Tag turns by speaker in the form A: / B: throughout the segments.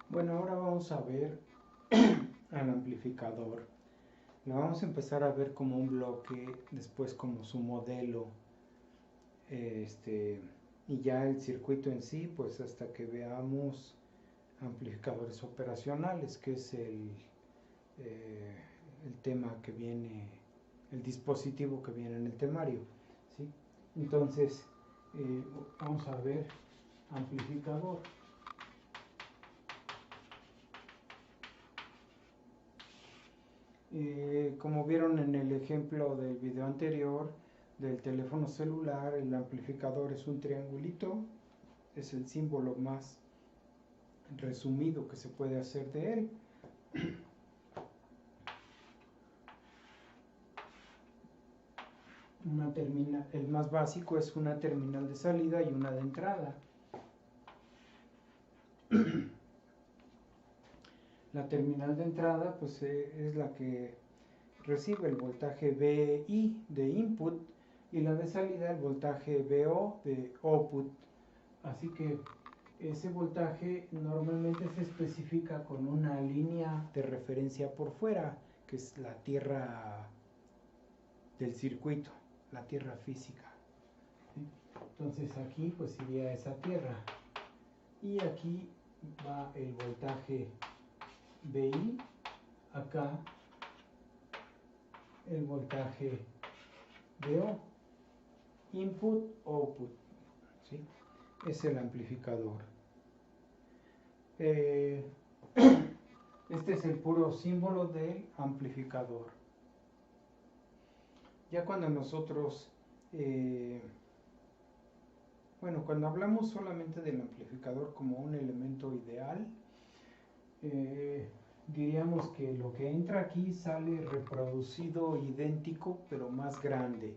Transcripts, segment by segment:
A: Bueno, ahora vamos a ver al amplificador. Lo vamos a empezar a ver como un bloque, después como su modelo, este, y ya el circuito en sí, pues hasta que veamos amplificadores operacionales, que es eh, el tema que viene, el dispositivo que viene en el temario, ¿sí? Entonces, vamos a ver amplificador. Como vieron en el ejemplo del video anterior del teléfono celular, el amplificador es un triangulito, es el símbolo más resumido que se puede hacer de él. El más básico es una terminal de salida y una de entrada. La terminal de entrada pues es la que recibe el voltaje VI de input y la de salida el voltaje VO de output. Así que ese voltaje normalmente se especifica con una línea de referencia por fuera, que es la tierra del circuito, la tierra física. ¿Sí? Entonces aquí pues iría esa tierra y aquí va el voltaje VI, acá el voltaje VO, input, output, ¿sí? Es el amplificador. Este es el puro símbolo del amplificador. Ya cuando nosotros, cuando hablamos solamente del amplificador como un elemento ideal, diríamos que lo que entra aquí sale reproducido idéntico pero más grande,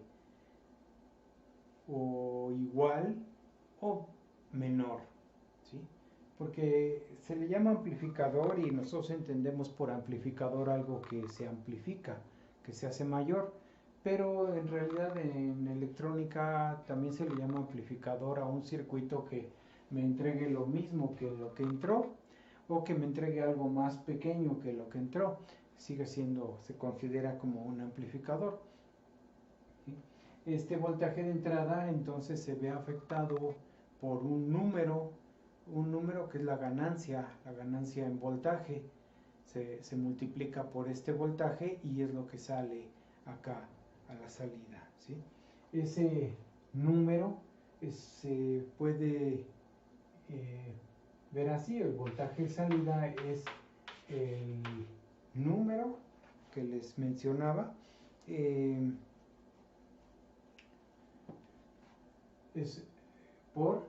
A: o igual o menor, ¿sí? Porque se le llama amplificador y nosotros entendemos por amplificador algo que se amplifica, que se hace mayor, pero en realidad en electrónica también se le llama amplificador a un circuito que me entregue lo mismo que lo que entró o que me entregue algo más pequeño que lo que entró. Sigue siendo, se considera como un amplificador. ¿Sí? Este voltaje de entrada entonces se ve afectado por un número que es la ganancia en voltaje, se multiplica por este voltaje y es lo que sale acá a la salida, ¿sí? Ese número se puede ver así: el voltaje de salida es el número que les mencionaba, es por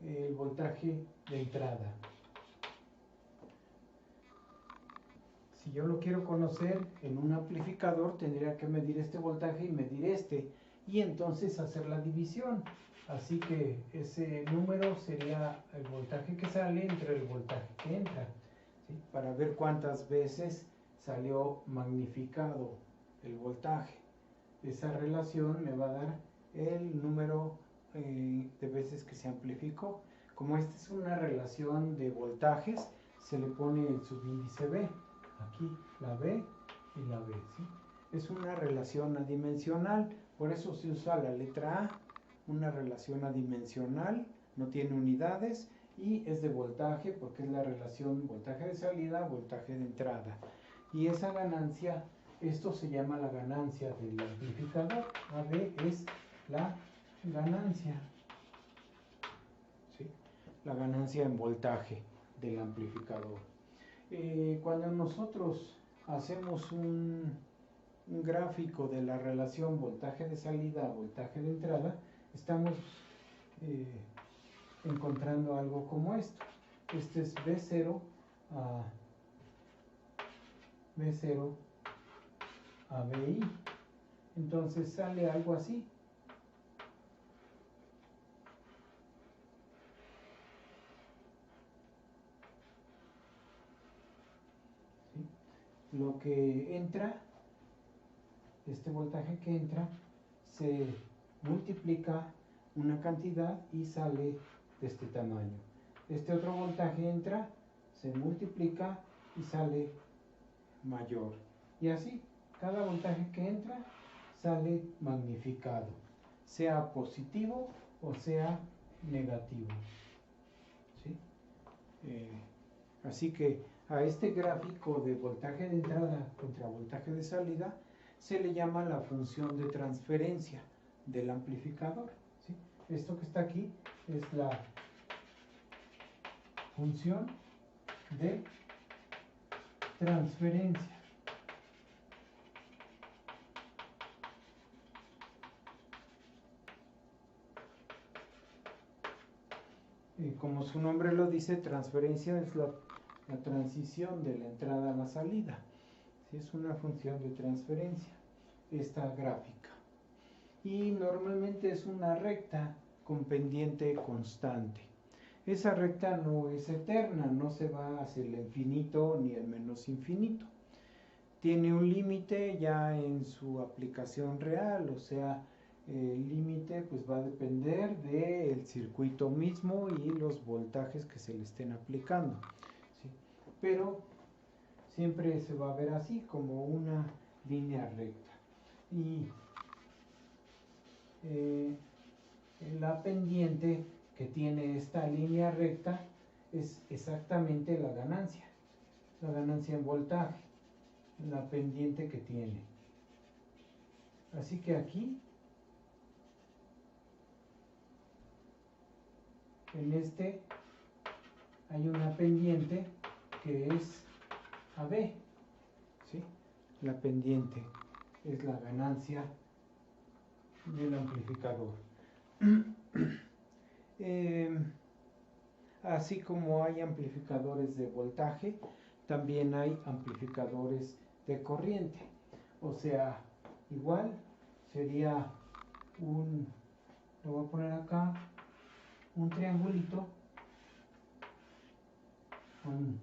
A: el voltaje de entrada. Si yo lo quiero conocer en un amplificador, tendría que medir este voltaje y medir este, y entonces hacer la división. Así que ese número sería el voltaje que sale entre el voltaje que entra, ¿sí? Para ver cuántas veces salió magnificado el voltaje. Esa relación me va a dar el número de veces que se amplificó. Como esta es una relación de voltajes, se le pone el subíndice B. Aquí la B y la B, ¿sí? Es una relación adimensional, por eso se usa la letra A, una relación adimensional, no tiene unidades y es de voltaje porque es la relación voltaje de salida, voltaje de entrada. Y esa ganancia, esto se llama la ganancia del amplificador. AB es la ganancia, ¿sí? La ganancia en voltaje del amplificador. Cuando nosotros hacemos un gráfico de la relación voltaje de salida a voltaje de entrada, estamos encontrando algo como esto. Este es B0 a BI. Entonces sale algo así. ¿Sí? Lo que entra, este voltaje que entra, se multiplica una cantidad y sale de este tamaño. Este otro voltaje entra, se multiplica y sale mayor. Y así, cada voltaje que entra sale magnificado, sea positivo o sea negativo. ¿Sí? Así que a este gráfico de voltaje de entrada contra voltaje de salida se le llama la función de transferencia del amplificador. ¿Sí? Esto que está aquí es la función de transferencia. Como su nombre lo dice, transferencia es la transición de la entrada a la salida. ¿Sí? Es una función de transferencia, esta gráfica. Y normalmente es una recta con pendiente constante. Esa recta no es eterna, no se va hacia el infinito ni el menos infinito. Tiene un límite ya en su aplicación real, o sea, el límite pues va a depender del circuito mismo y los voltajes que se le estén aplicando. ¿Sí? Pero siempre se va a ver así, como una línea recta. Y la pendiente que tiene esta línea recta es exactamente la ganancia en voltaje, la pendiente que tiene. Así que aquí, en este, hay una pendiente que es AB, ¿sí? La pendiente es la ganancia del amplificador. Así como hay amplificadores de voltaje, también hay amplificadores de corriente. O sea, igual sería lo voy a poner acá, un triangulito con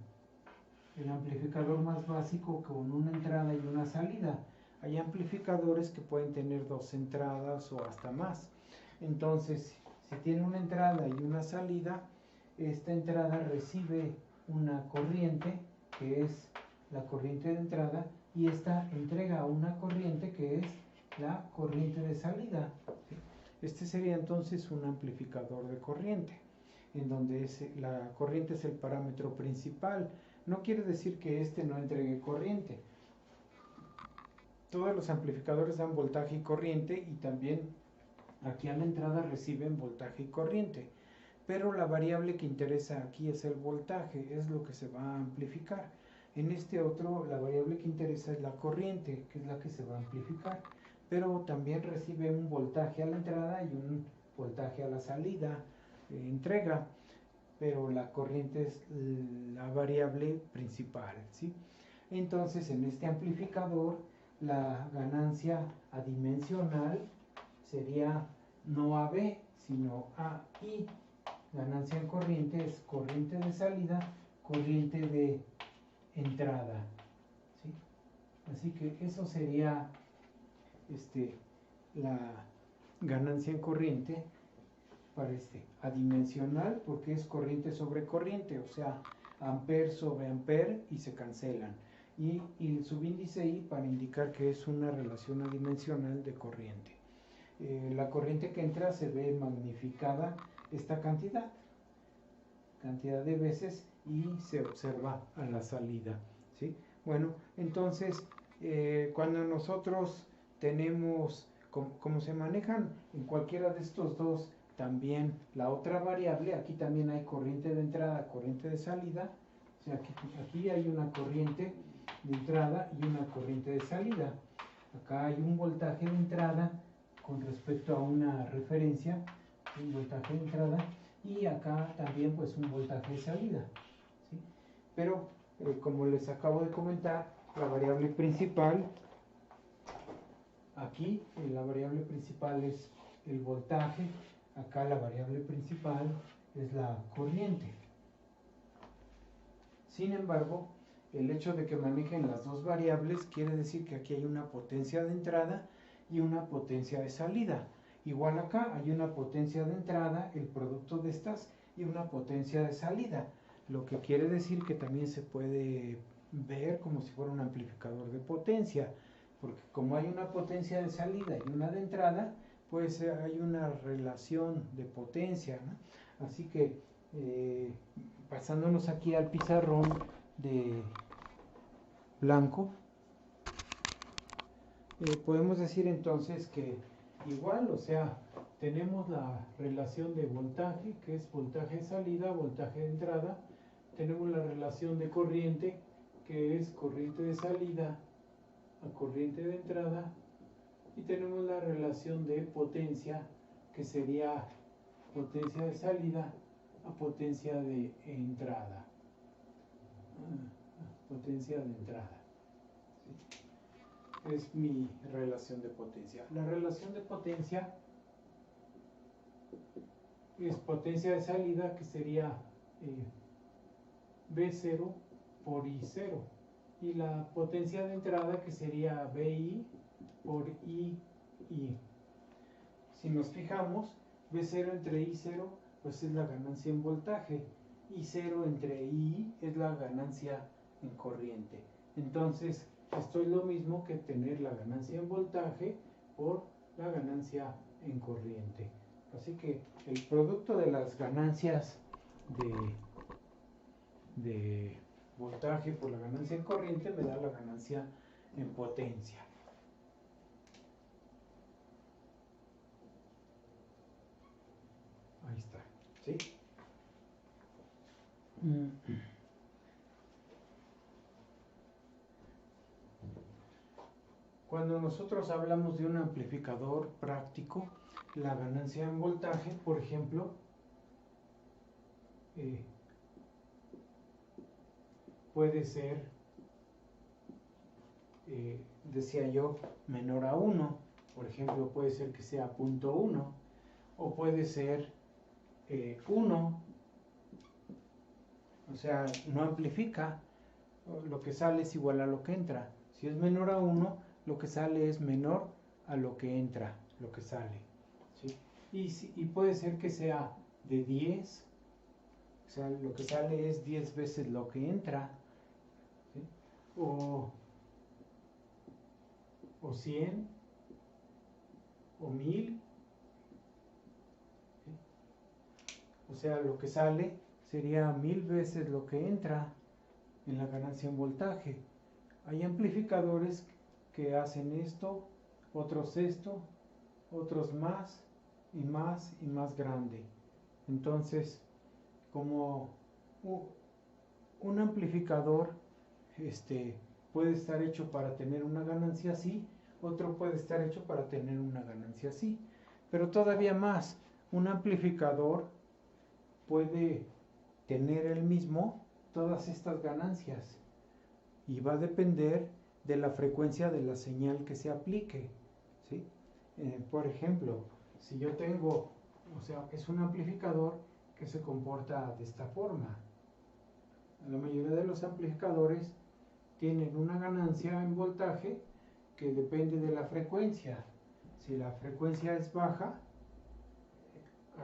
A: el amplificador más básico con una entrada y una salida. Hay amplificadores que pueden tener dos entradas o hasta más. Entonces, si tiene una entrada y una salida, esta entrada recibe una corriente que es la corriente de entrada y esta entrega una corriente que es la corriente de salida. Este sería entonces un amplificador de corriente, en donde la corriente es el parámetro principal. No quiere decir que este no entregue corriente. Todos los amplificadores dan voltaje y corriente, y también aquí a la entrada reciben voltaje y corriente. Pero la variable que interesa aquí es el voltaje, es lo que se va a amplificar. En este otro, la variable que interesa es la corriente, que es la que se va a amplificar. Pero también recibe un voltaje a la entrada y un voltaje a la salida, entrega. Pero la corriente es la variable principal, ¿sí? Entonces, en este amplificador, la ganancia adimensional sería no AB, sino AI. Ganancia en corriente es corriente de salida, corriente de entrada, ¿sí? Así que eso sería la ganancia en corriente para adimensional, porque es corriente sobre corriente, o sea, amper sobre amper y se cancelan. Y el subíndice I para indicar que es una relación adimensional de corriente. La corriente que entra se ve magnificada esta cantidad de veces y se observa a la salida, ¿sí? Bueno, entonces cuando nosotros tenemos, como se manejan en cualquiera de estos dos, también la otra variable, aquí también hay corriente de entrada, corriente de salida, o sea, aquí hay una corriente de entrada y una corriente de salida. Acá hay un voltaje de entrada con respecto a una referencia, un voltaje de entrada, y acá también pues un voltaje de salida, ¿sí? Pero como les acabo de comentar, la variable principal, aquí la variable principal es el voltaje, acá la variable principal es la corriente. Sin embargo, el hecho de que manejen las dos variables quiere decir que aquí hay una potencia de entrada y una potencia de salida. Igual acá hay una potencia de entrada, el producto de estas, y una potencia de salida. lo que quiere decir que también se puede ver como si fuera un amplificador de potencia, porque como hay una potencia de salida y una de entrada, pues hay una relación de potencia, ¿no? Así que pasándonos aquí al pizarrón de blanco, podemos decir entonces que igual, o sea, tenemos la relación de voltaje, que es voltaje de salida, voltaje de entrada, tenemos la relación de corriente, que es corriente de salida a corriente de entrada, y tenemos la relación de potencia, que sería potencia de salida a potencia de entrada. Potencia de entrada. ¿Sí? Es mi relación de potencia. La relación de potencia es potencia de salida, que sería V0 por I0, y la potencia de entrada, que sería VI por II. Si nos fijamos, V0 entre I0 pues es la ganancia en voltaje, I0 entre II es la ganancia en corriente. Entonces esto es lo mismo que tener la ganancia en voltaje por la ganancia en corriente. Así que el producto de las ganancias de voltaje por la ganancia en corriente me da la ganancia en potencia. Ahí está, ¿sí? Cuando nosotros hablamos de un amplificador práctico, la ganancia en voltaje, por ejemplo, puede ser, decía yo, menor a 1. Por ejemplo, puede ser que sea 0.1 o puede ser 1. O sea, no amplifica, lo que sale es igual a lo que entra. Si es menor a 1, lo que sale es menor a lo que entra, lo que sale, ¿sí? Y puede ser que sea de 10, o sea, lo que sale es 10 veces lo que entra, ¿sí? O 100, o 1000, ¿sí? O sea, lo que sale sería 1000 veces lo que entra en la ganancia en voltaje. Hay amplificadores que hacen esto, otros esto, otros más y más y más grande. Entonces, como un amplificador puede estar hecho para tener una ganancia así, otro puede estar hecho para tener una ganancia así. Pero todavía más, un amplificador puede tener el mismo todas estas ganancias y va a depender de la frecuencia de la señal que se aplique, ¿sí? Por ejemplo, si yo tengo, o sea, es un amplificador que se comporta de esta forma. La mayoría de los amplificadores tienen una ganancia en voltaje que depende de la frecuencia. Si la frecuencia es baja,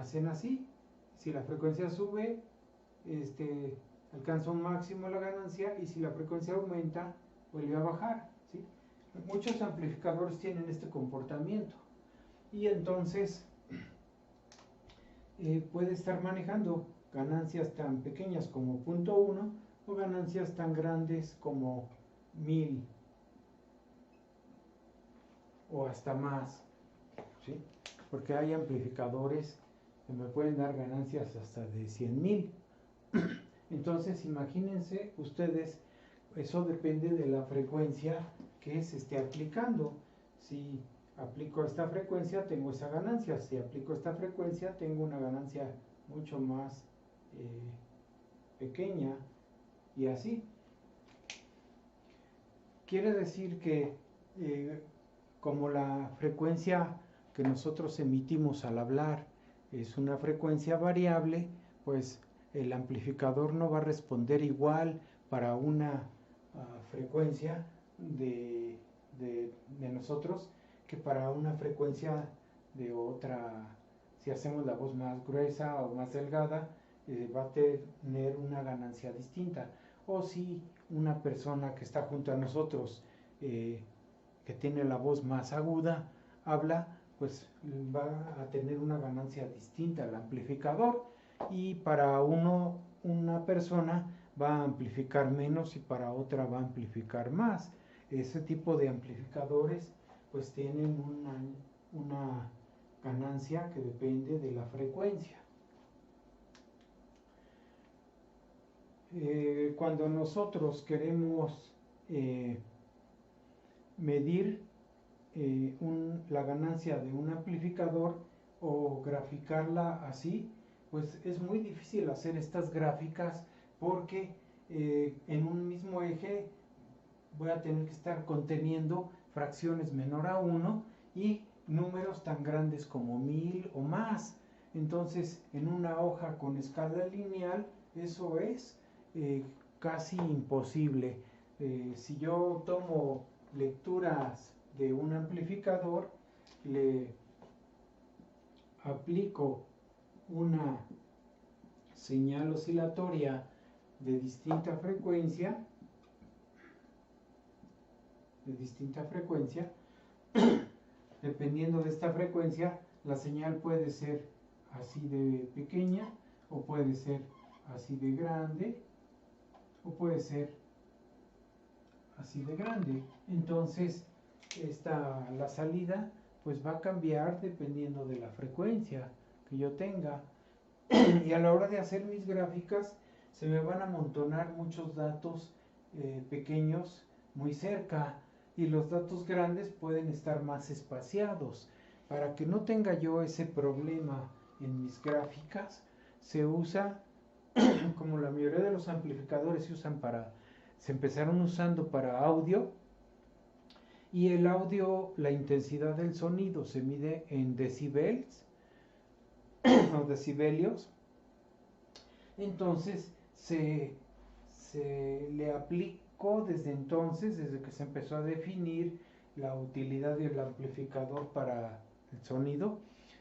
A: hacen así. Si la frecuencia sube, alcanza un máximo la ganancia, y si la frecuencia aumenta, vuelve a bajar, ¿sí? Muchos amplificadores tienen este comportamiento, y entonces puede estar manejando ganancias tan pequeñas como 0.1 o ganancias tan grandes como 1000 o hasta más, ¿sí? Porque hay amplificadores que me pueden dar ganancias hasta de 100,000. Entonces imagínense ustedes, eso depende de la frecuencia que se esté aplicando. Si aplico esta frecuencia, tengo esa ganancia. Si aplico esta frecuencia, tengo una ganancia mucho más pequeña, y así. Quiere decir que como la frecuencia que nosotros emitimos al hablar es una frecuencia variable, pues el amplificador no va a responder igual para una frecuencia de nosotros que para una frecuencia de otra. Si hacemos la voz más gruesa o más delgada, va a tener una ganancia distinta. O si una persona que está junto a nosotros, que tiene la voz más aguda, habla, pues va a tener una ganancia distinta al amplificador. Y para una persona va a amplificar menos y para otra va a amplificar más. Ese tipo de amplificadores pues tienen una ganancia que depende de la frecuencia. Cuando nosotros queremos medir la ganancia de un amplificador o graficarla así, pues es muy difícil hacer estas gráficas porque en un mismo eje voy a tener que estar conteniendo fracciones menor a 1 y números tan grandes como 1000 o más. Entonces, en una hoja con escala lineal, eso es casi imposible. Si yo tomo lecturas de un amplificador, le aplico una señal oscilatoria de distinta frecuencia, dependiendo de esta frecuencia, la señal puede ser así de pequeña, o puede ser así de grande, o puede ser así de grande. Entonces, la salida pues va a cambiar dependiendo de la frecuencia que yo tenga. Y a la hora de hacer mis gráficas, se me van a amontonar muchos datos pequeños muy cerca, y los datos grandes pueden estar más espaciados. Para que no tenga yo ese problema en mis gráficas, se usa, como la mayoría de los amplificadores se empezaron usando para audio, y el audio, la intensidad del sonido se mide en decibels o decibelios. Entonces se le aplicó desde entonces, desde que se empezó a definir la utilidad del amplificador para el sonido,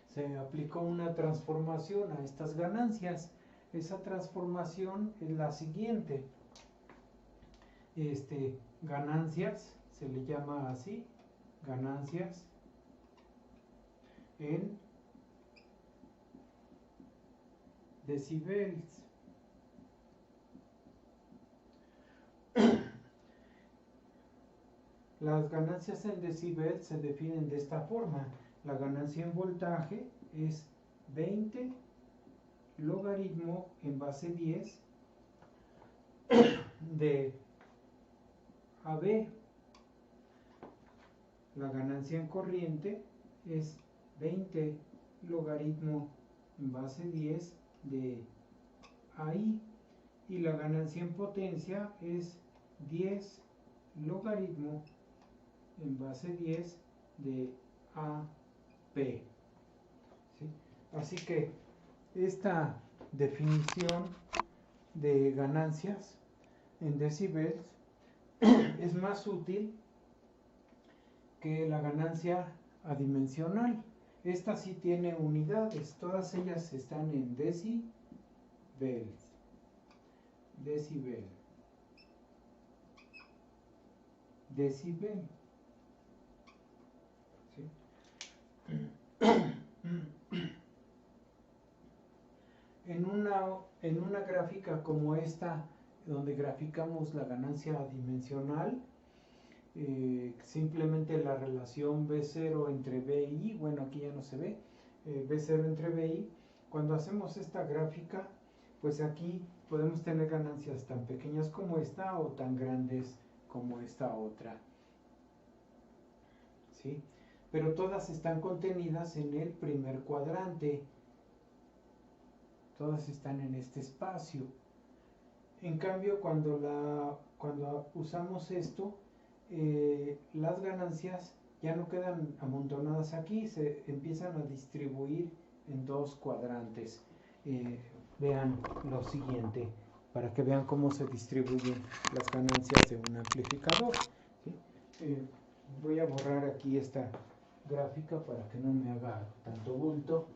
A: se aplicó una transformación a estas ganancias. Esa transformación es la siguiente. Ganancias, se le llama así, ganancias en decibels. Las ganancias en decibels se definen de esta forma. La ganancia en voltaje es 20 logaritmo en base 10 de AB. La ganancia en corriente es 20 logaritmo en base 10 de AI. Y la ganancia en potencia es 10 logaritmo en base 10 de AP. ¿Sí? Así que esta definición de ganancias en decibels es más útil que la ganancia adimensional. Esta sí tiene unidades, todas ellas están en decibels. Decibel. ¿Sí? En una gráfica como esta, donde graficamos la ganancia adimensional, simplemente la relación B0 entre B y I, bueno, aquí ya no se ve, B0 entre B y I. Cuando hacemos esta gráfica, pues aquí podemos tener ganancias tan pequeñas como esta o tan grandes como esta otra, ¿sí? Pero todas están contenidas en el primer cuadrante, todas están en este espacio. En cambio, cuando usamos esto, las ganancias ya no quedan amontonadas aquí, se empiezan a distribuir en dos cuadrantes. Vean lo siguiente, para que vean cómo se distribuyen las ganancias de un amplificador, ¿sí? Voy a borrar aquí esta gráfica para que no me haga tanto bulto.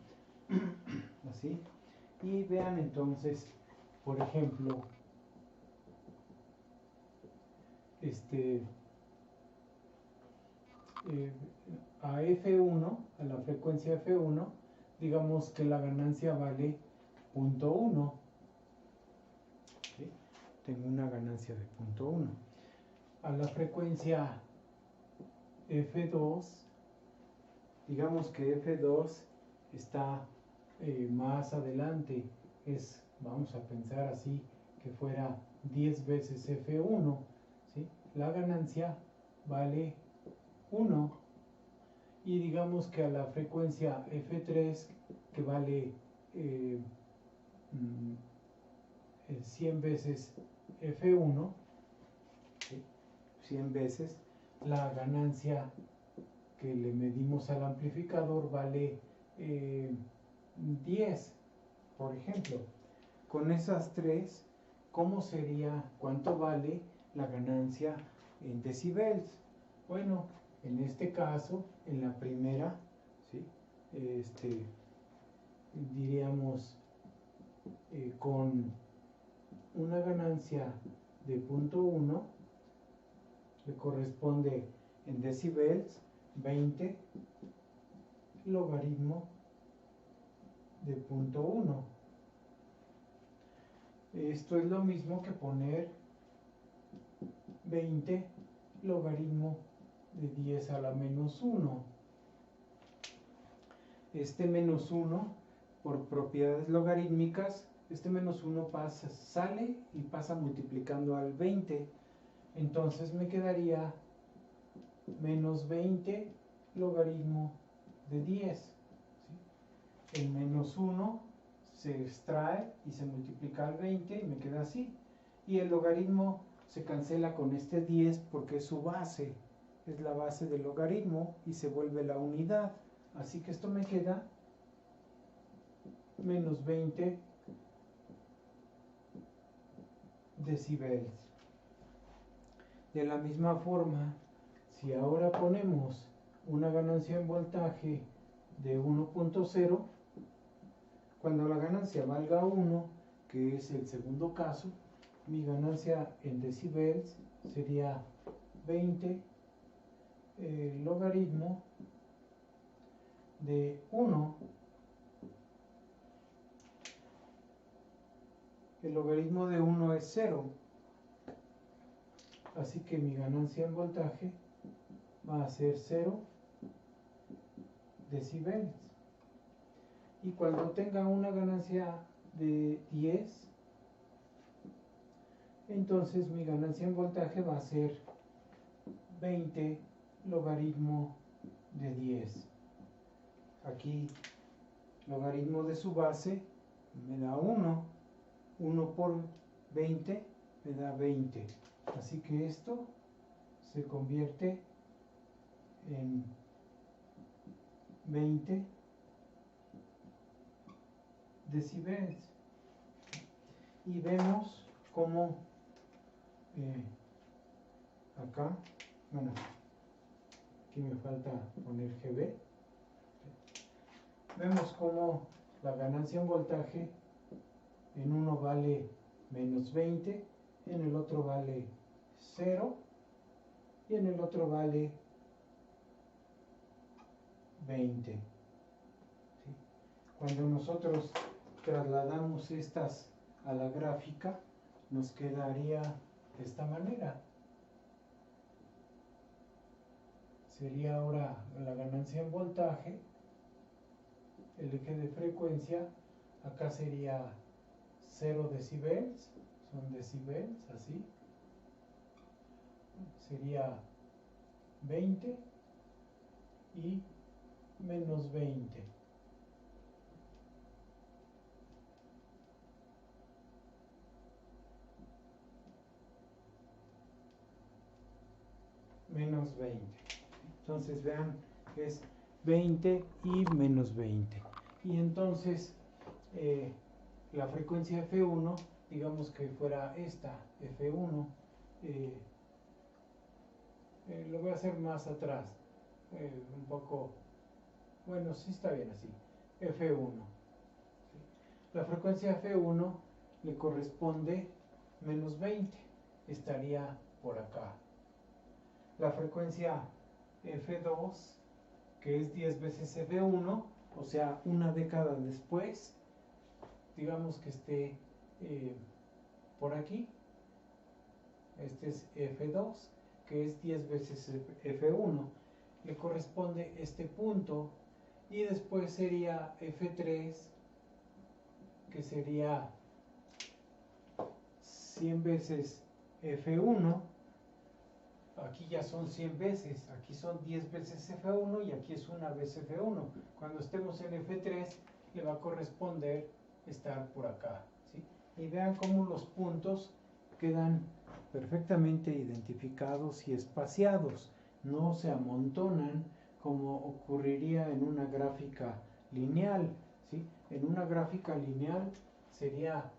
A: Así. Y vean entonces, por ejemplo, a F1, a la frecuencia F1, digamos que la ganancia vale 0.1. ¿Sí? Tengo una ganancia de 0.1. A la frecuencia F2, digamos que F2 está más adelante, vamos a pensar así, que fuera 10 veces F1, ¿sí? La ganancia vale 1. Y digamos que a la frecuencia F3, que vale 100 veces F1, ¿sí? 100 veces, la ganancia que le medimos al amplificador vale 10, por ejemplo. Con esas tres, ¿cómo sería, cuánto vale la ganancia en decibels? Bueno, en este caso, en la primera, ¿sí? Diríamos con una ganancia de 0.1, le corresponde en decibels 20 logaritmo de 0.1. Esto es lo mismo que poner 20 logaritmo de 10 a la menos 1. Este menos 1, por propiedades logarítmicas, este menos 1 sale y pasa multiplicando al 20. Entonces me quedaría menos 20 logaritmo de 10. ¿Sí? El menos 1 se extrae y se multiplica al 20 y me queda así. Y el logaritmo se cancela con este 10 porque es su base. Es la base del logaritmo y se vuelve la unidad. Así que esto me queda menos 20 decibels. De la misma forma, si ahora ponemos una ganancia en voltaje de 1.0, cuando la ganancia valga 1, que es el segundo caso, mi ganancia en decibels sería 20 logaritmo de 1. El logaritmo de 1 es 0. Así que mi ganancia en voltaje va a ser 0 decibels. Y cuando tenga una ganancia de 10, entonces mi ganancia en voltaje va a ser 20 logaritmo de 10. Aquí logaritmo de su base me da 1. 1 por 20 me da 20. Así que esto se convierte en 20 decibels. Y vemos cómo acá, bueno, aquí me falta poner GB. Vemos cómo la ganancia en voltaje en uno vale menos 20, en el otro vale 0 y en el otro vale 20. ¿Sí? Cuando nosotros trasladamos estas a la gráfica, nos quedaría de esta manera. Sería ahora la ganancia en voltaje, el eje de frecuencia, acá sería 0 decibels, son decibels, así. Sería 20 y menos 20. Menos 20. Entonces vean que es 20 y menos 20. Y entonces la frecuencia F1, digamos que fuera esta, F1, lo voy a hacer más atrás, un poco, bueno, sí está bien así, F1. ¿Sí? La frecuencia F1 le corresponde menos 20, estaría por acá. La frecuencia F2, que es 10 veces F1, o sea, una década después, digamos que esté por aquí. Este es F2, que es 10 veces F1. Le corresponde este punto. Y después sería F3, que sería 100 veces F1. Aquí ya son 100 veces. Aquí son 10 veces F1 y aquí es una vez F1. Cuando estemos en F3, le va a corresponder estar por acá, ¿sí? Y vean cómo los puntos quedan perfectamente identificados y espaciados, no se amontonan como ocurriría en una gráfica lineal, ¿sí? En una gráfica lineal sería,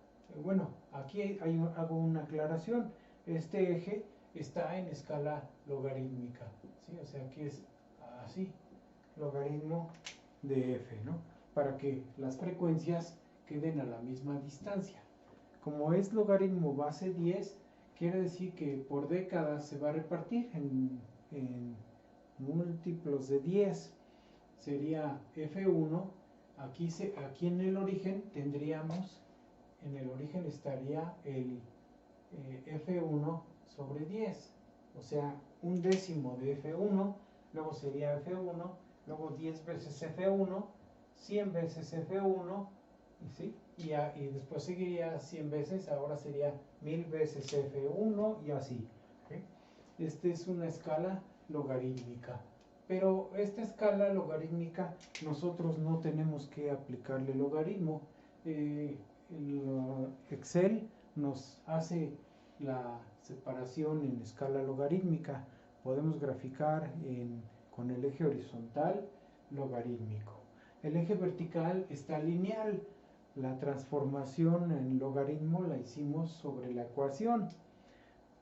A: bueno, aquí hago una aclaración, este eje está en escala logarítmica, ¿sí? O sea, aquí es así, logaritmo de f, ¿no? Para que las frecuencias queden a la misma distancia. Como es logaritmo base 10, quiere decir que por décadas se va a repartir en múltiplos de 10. Sería F1, aquí en el origen tendríamos, en el origen estaría el F1 sobre 10, o sea, un décimo de F1, luego sería F1, luego 10 veces F1, 100 veces F1, ¿sí? Y después seguiría 100 veces, ahora sería 1000 veces F1 y así. ¿Okay? Esta es una escala logarítmica. Pero esta escala logarítmica nosotros no tenemos que aplicarle logaritmo. Excel nos hace la separación en escala logarítmica. Podemos graficar con el eje horizontal logarítmico. El eje vertical está lineal. La transformación en logaritmo la hicimos sobre la ecuación,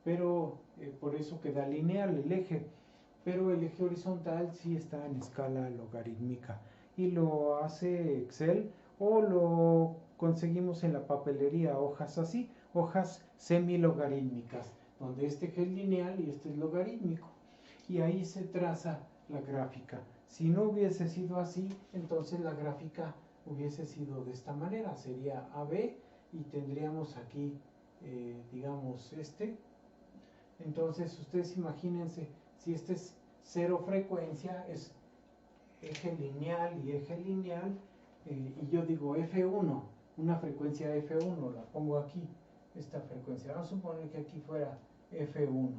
A: pero por eso queda lineal el eje. Pero el eje horizontal sí está en escala logarítmica y lo hace Excel o lo conseguimos en la papelería, hojas así, hojas semilogarítmicas, donde este eje es lineal y este es logarítmico. Y ahí se traza la gráfica. Si no hubiese sido así, entonces la gráfica hubiese sido de esta manera, sería AB y tendríamos aquí, digamos, entonces ustedes imagínense, si este es cero frecuencia, es eje lineal y eje lineal, y yo digo F1, una frecuencia F1, la pongo aquí, esta frecuencia, vamos a suponer que aquí fuera F1,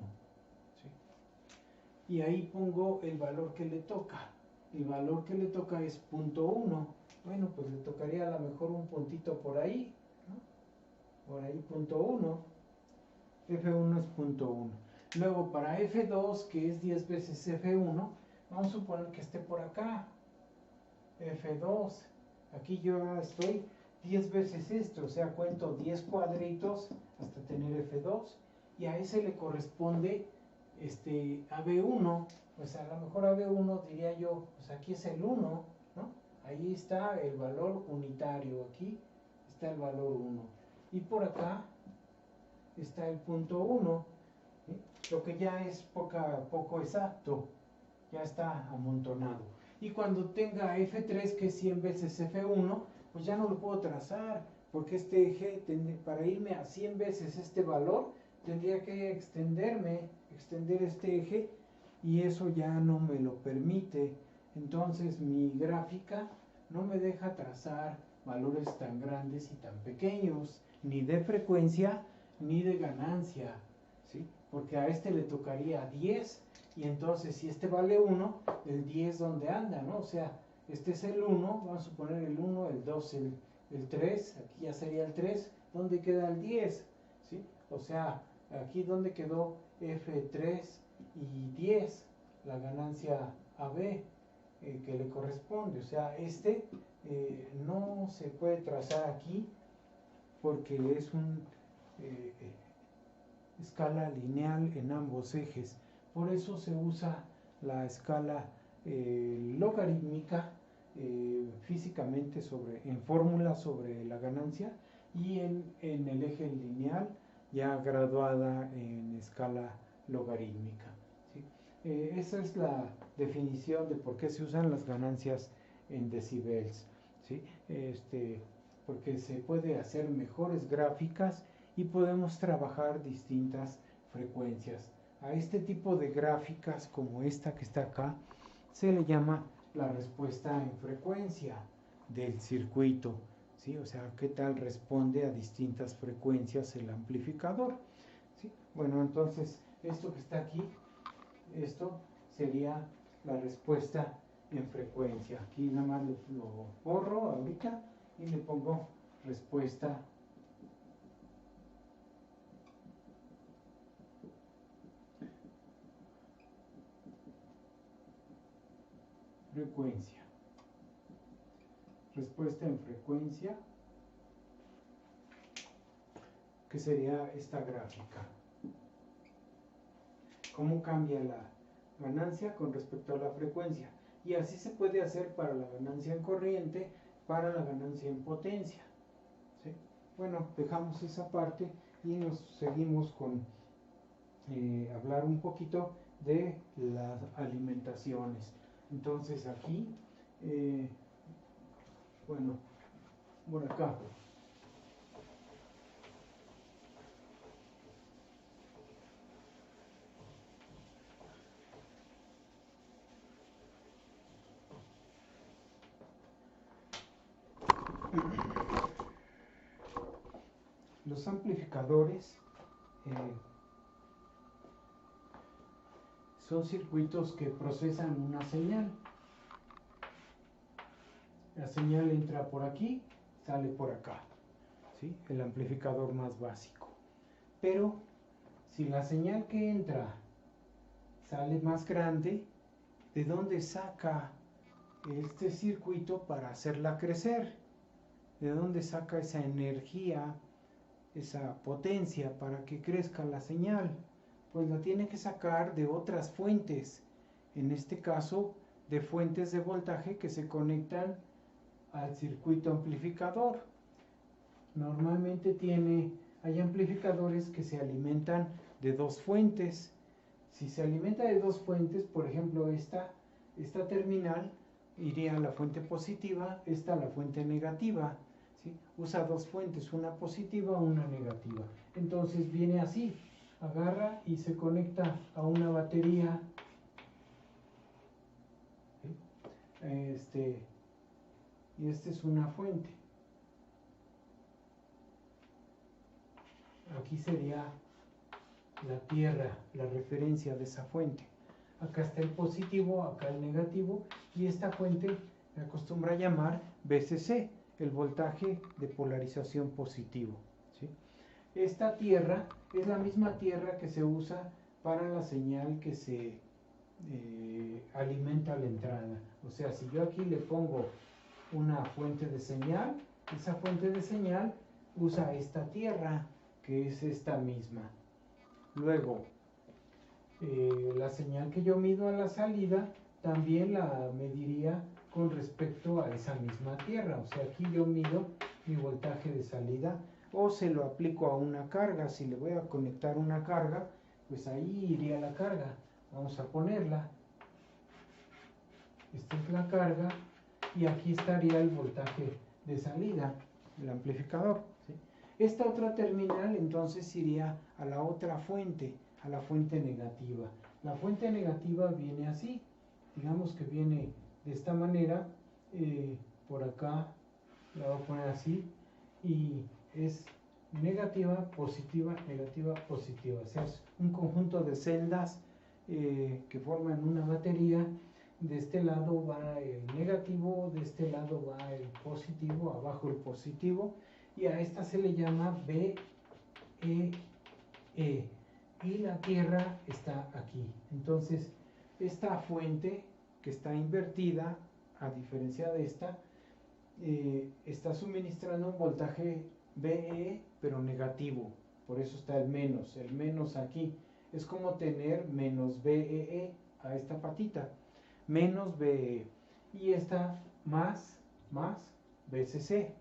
A: ¿sí? Y ahí pongo el valor que le toca, el valor que le toca es 0.1, bueno, pues le tocaría a lo mejor un puntito por ahí, ¿no? Por ahí 0.1, F1 es 0.1. Luego para F2, que es 10 veces F1, vamos a suponer que esté por acá. F2, aquí yo estoy 10 veces esto, o sea, cuento 10 cuadritos hasta tener F2, y a ese le corresponde AB1, pues a lo mejor AB1 diría yo, pues aquí es el 1, ¿no? Ahí está el valor unitario, aquí está el valor 1. Y por acá está el punto 1, ¿sí? Lo que ya es poco exacto, ya está amontonado. Y cuando tenga F3, que es 100 veces F1, pues ya no lo puedo trazar, porque este eje, para irme a 100 veces este valor, tendría que extender este eje, y eso ya no me lo permite. Entonces mi gráfica no me deja trazar valores tan grandes y tan pequeños, ni de frecuencia ni de ganancia, ¿sí? Porque a este le tocaría 10, y entonces si este vale 1, el 10 ¿dónde anda, no? O sea, este es el 1, vamos a suponer el 1, el 2, el 3, aquí ya sería el 3, ¿dónde queda el 10? ¿Sí? O sea, aquí donde quedó F3 y 10, la ganancia AB que le corresponde, o sea, no se puede trazar aquí porque es un escala lineal en ambos ejes. Por eso se usa la escala logarítmica físicamente en fórmula sobre la ganancia, y en el eje lineal ya graduada en escala logarítmica, ¿sí? Esa es la definición de por qué se usan las ganancias en decibels, ¿sí? Porque se puede hacer mejores gráficas y podemos trabajar distintas frecuencias. A este tipo de gráficas, como esta que está acá, se le llama la respuesta en frecuencia del circuito, ¿sí? O sea, qué tal responde a distintas frecuencias el amplificador, ¿sí? Bueno, entonces esto que está aquí, esto sería la respuesta en frecuencia. Aquí nada más lo borro ahorita y le pongo respuesta frecuencia. Respuesta en frecuencia, que sería esta gráfica. ¿Cómo cambia la ganancia con respecto a la frecuencia? Y así se puede hacer para la ganancia en corriente, para la ganancia en potencia, ¿sí? Bueno, dejamos esa parte y nos seguimos con hablar un poquito de las alimentaciones. Entonces aquí, bueno, por acá. Los amplificadores son circuitos que procesan una señal. La señal entra por aquí, sale por acá, ¿sí? El amplificador más básico. Pero si la señal que entra sale más grande, ¿de dónde saca este circuito para hacerla crecer? ¿De dónde saca esa energía, esa potencia para que crezca la señal? Pues la tiene que sacar de otras fuentes, en este caso de fuentes de voltaje que se conectan al circuito amplificador. Normalmente hay amplificadores que se alimentan de dos fuentes. Si se alimenta de dos fuentes, por ejemplo esta terminal iría a la fuente positiva, esta a la fuente negativa, ¿sí? Usa dos fuentes, una positiva, una negativa. Entonces viene así, agarra y se conecta a una batería, ¿sí? Y esta es una fuente. Aquí sería la tierra, la referencia de esa fuente. Acá está el positivo, acá el negativo, y esta fuente se acostumbra a llamar VCC, el voltaje de polarización positivo, ¿sí? Esta tierra es la misma tierra que se usa para la señal que se alimenta a la entrada. O sea, si yo aquí le pongo una fuente de señal, esa fuente de señal usa esta tierra, que es esta misma. Luego, la señal que yo mido a la salida también la mediría con respecto a esa misma tierra. O sea, aquí yo mido mi voltaje de salida o se lo aplico a una carga. Si le voy a conectar una carga, pues ahí iría la carga. Vamos a ponerla. Esta es la carga y aquí estaría el voltaje de salida, el amplificador, ¿sí? Esta otra terminal entonces iría a la otra fuente, a la fuente negativa. La fuente negativa viene así, digamos que viene de esta manera, por acá la voy a poner así, y es negativa, positiva, negativa, positiva. O sea, es un conjunto de celdas que forman una batería. De este lado va el negativo, de este lado va el positivo, abajo el positivo, y a esta se le llama BEE, y la tierra está aquí. Entonces, esta fuente que está invertida, a diferencia de esta, está suministrando un voltaje BE, pero negativo, por eso está el menos aquí. Es como tener menos BEE a esta patita, menos BE. Y esta más VCC,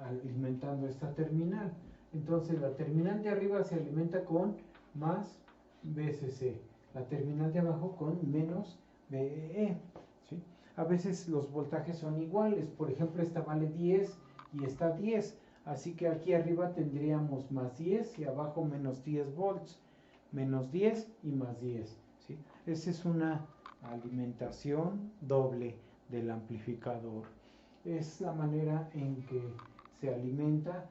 A: alimentando esta terminal. Entonces la terminal de arriba se alimenta con más VCC, la terminal de abajo con menos VEE, ¿sí? A veces los voltajes son iguales, por ejemplo esta vale 10 y esta 10, así que aquí arriba tendríamos más 10 y abajo menos 10 volts, menos 10 y más 10, ¿sí? Esa es una alimentación doble del amplificador. Es la manera en que se alimenta.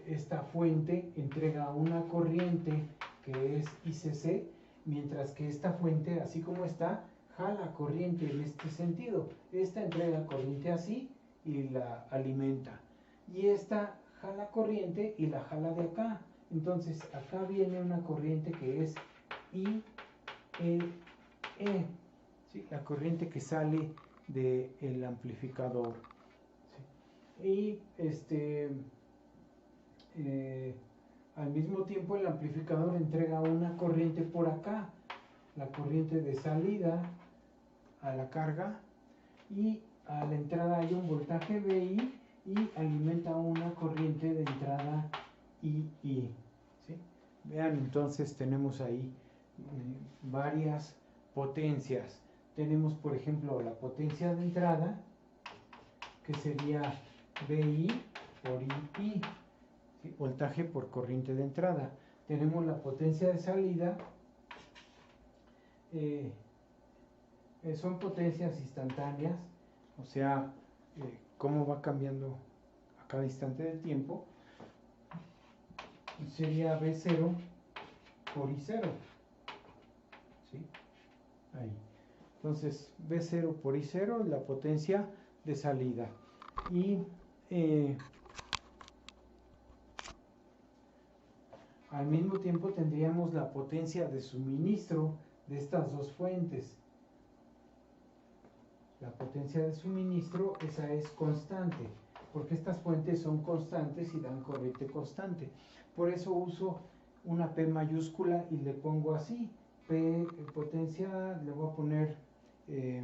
A: Esta fuente entrega una corriente que es ICC, mientras que esta fuente, así como está, jala corriente en este sentido. Esta entrega corriente así y la alimenta. Y esta jala corriente y la jala de acá. Entonces acá viene una corriente que es IEE, ¿sí? La corriente que sale del amplificador, ¿sí? Y al mismo tiempo el amplificador entrega una corriente por acá, la corriente de salida a la carga, y a la entrada hay un voltaje VI y alimenta una corriente de entrada II, ¿sí? Vean, entonces tenemos ahí varias potencias. Tenemos por ejemplo la potencia de entrada, que sería VI por II, ¿sí? Voltaje por corriente de entrada. Tenemos la potencia de salida, son potencias instantáneas, o sea, cómo va cambiando a cada instante del tiempo. Sería V0 por I0, ¿sí? Ahí. Entonces, V0 por I0 es la potencia de salida. Y al mismo tiempo tendríamos la potencia de suministro de estas dos fuentes. La potencia de suministro, esa es constante, porque estas fuentes son constantes y dan corriente constante. Por eso uso una P mayúscula y le pongo así, P potencia, le voy a poner le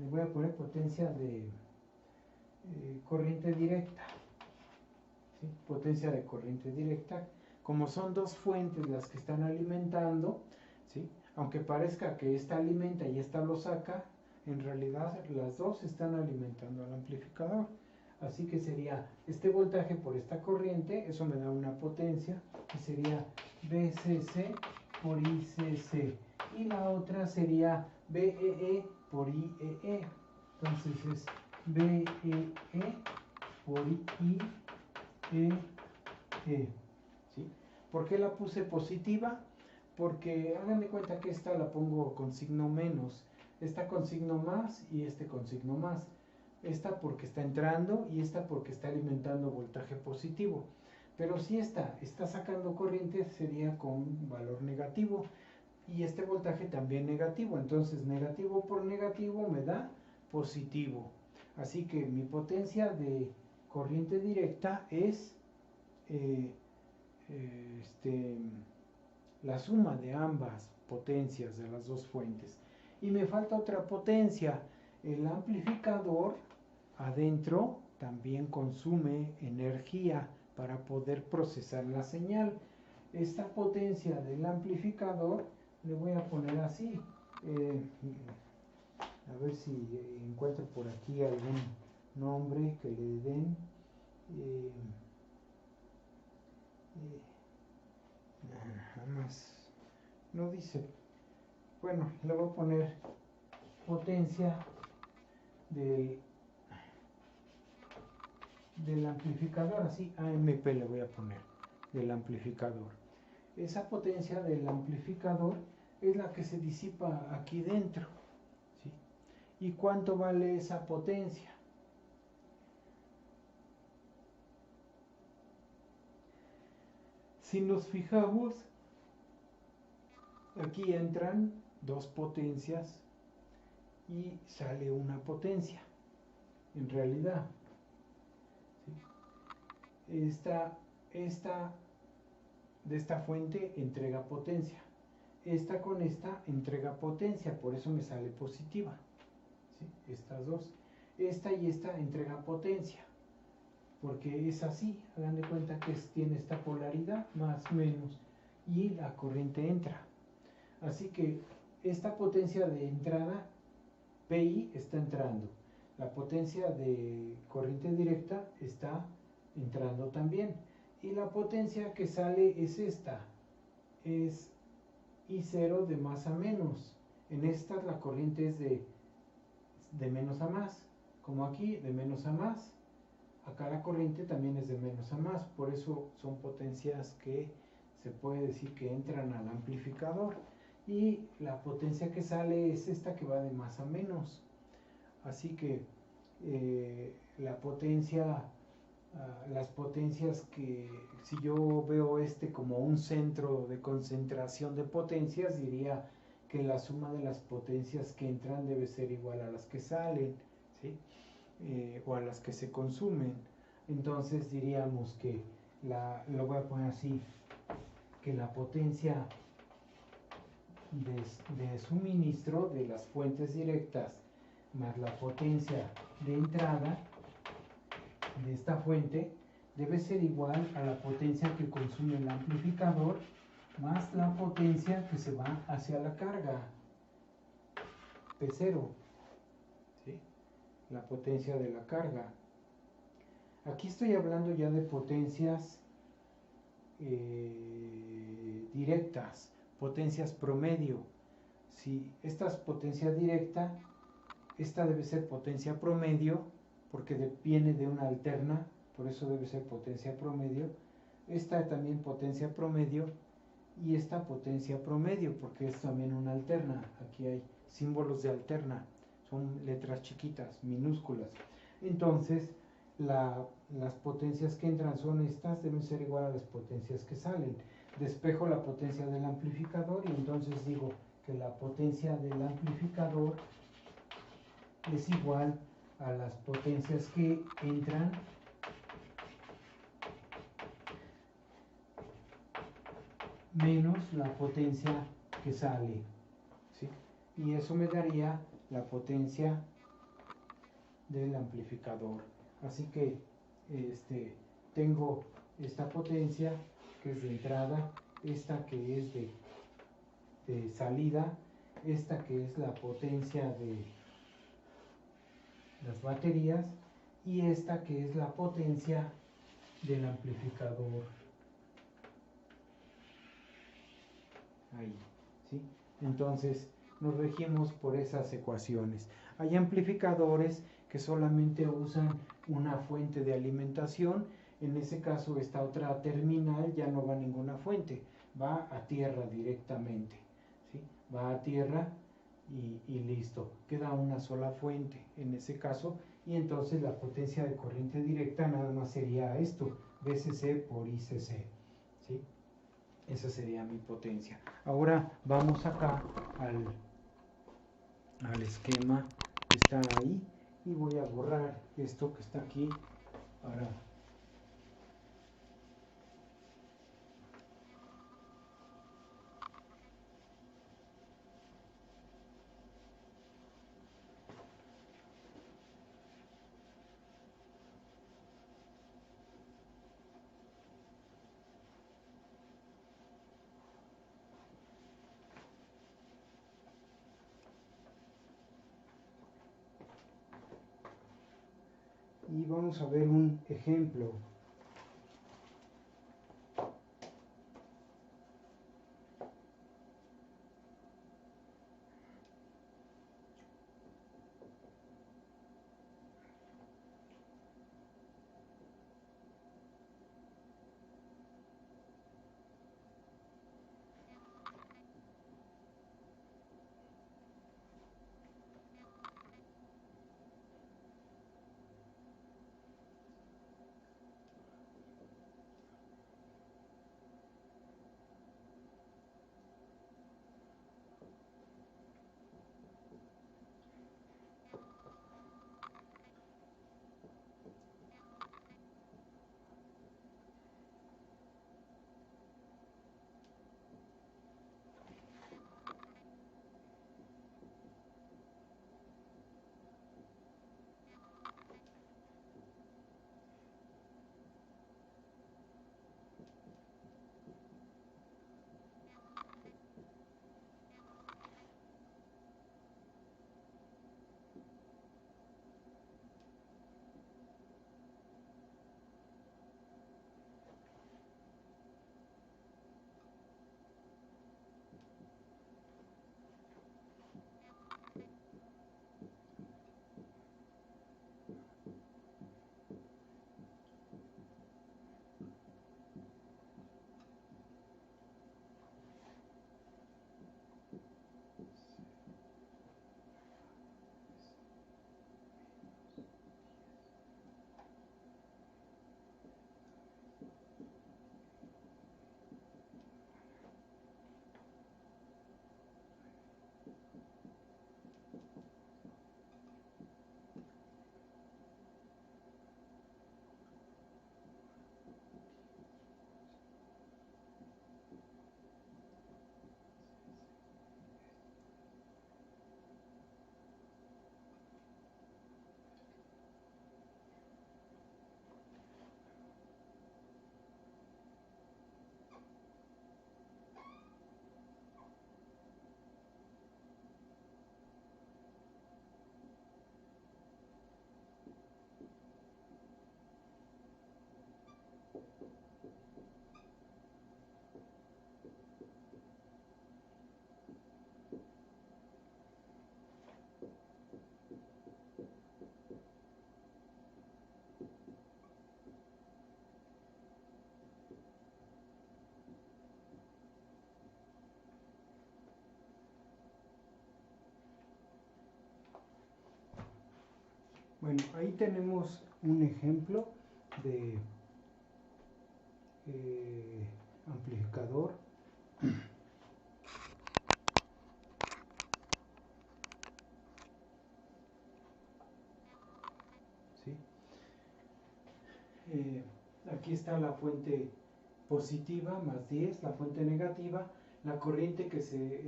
A: voy a poner potencia de corriente directa, ¿sí? Potencia de corriente directa. Como son dos fuentes las que están alimentando, ¿sí? Aunque parezca que esta alimenta y esta lo saca, en realidad las dos están alimentando al amplificador. Así que sería este voltaje por esta corriente, eso me da una potencia, que sería VCC por ICC. Y la otra sería VEE por IEE. Entonces es VEE por IEE. ¿Sí? ¿Por qué la puse positiva? Porque hagan de cuenta que esta la pongo con signo menos, esta con signo más y este con signo más. Esta porque está entrando y esta porque está alimentando voltaje positivo. Pero si esta está sacando corriente, sería con valor negativo. Y este voltaje también negativo. Entonces negativo por negativo me da positivo. Así que mi potencia de corriente directa es la suma de ambas potencias de las dos fuentes. Y me falta otra potencia. El amplificador adentro también consume energía para poder procesar la señal. Esta potencia del amplificador le voy a poner así. A ver si encuentro por aquí algún nombre que le den. Nada más no dice. Bueno, le voy a poner potencia del amplificador, así AMP le voy a poner, del amplificador. Esa potencia del amplificador es la que se disipa aquí dentro, ¿sí? ¿Y cuánto vale esa potencia? Si nos fijamos, aquí entran dos potencias y sale una potencia, en realidad. ¿Sí? Esta de esta fuente entrega potencia. esta con esta entrega potencia, por eso me sale positiva, ¿sí? Estas dos, esta y esta entrega potencia, porque es así, hagan de cuenta que tiene esta polaridad, más menos, y la corriente entra. Así que esta potencia de entrada, PI, está entrando. La potencia de corriente directa está entrando también. Y la potencia que sale es esta, es I0 de más a menos. En esta la corriente es de menos a más, como aquí, de menos a más. Acá la corriente también es de menos a más, por eso son potencias que se puede decir que entran al amplificador. Y la potencia que sale es esta que va de más a menos. Así que la potencia, las potencias que, si yo veo este como un centro de concentración de potencias, diría que la suma de las potencias que entran debe ser igual a las que salen, ¿sí? O a las que se consumen. Entonces diríamos que lo voy a poner así, que la potencia de suministro de las fuentes directas más la potencia de entrada de esta fuente debe ser igual a la potencia que consume el amplificador más la potencia que se va hacia la carga, P0, ¿sí? La potencia de la carga. Aquí estoy hablando ya de potencias directas, potencias promedio. Si esta es potencia directa, esta debe ser potencia promedio, porque viene de una alterna, por eso debe ser potencia promedio. Esta también potencia promedio, y esta potencia promedio, porque es también una alterna. Aquí hay símbolos de alterna, son letras chiquitas, minúsculas. Entonces, las potencias que entran son estas, deben ser igual a las potencias que salen. Despejo la potencia del amplificador y entonces digo que la potencia del amplificador es igual a las potencias que entran menos la potencia que sale, ¿sí? Y eso me daría la potencia del amplificador. Así que tengo esta potencia que es de entrada, esta que es de salida, esta que es la potencia de las baterías y esta que es la potencia del amplificador. Ahí, ¿sí? Entonces nos regimos por esas ecuaciones. Hay amplificadores que solamente usan una fuente de alimentación. En ese caso, esta otra terminal ya no va a ninguna fuente, va a tierra directamente, ¿sí? Va a tierra y listo. Queda una sola fuente en ese caso, y entonces la potencia de corriente directa nada más sería esto, VCC por ICC, ¿sí? Esa sería mi potencia. Ahora vamos acá al esquema que está ahí y voy a borrar esto que está aquí para y vamos a ver un ejemplo. Bueno, ahí tenemos un ejemplo de amplificador. ¿Sí? Aquí está la fuente positiva más 10, la fuente negativa, la corriente que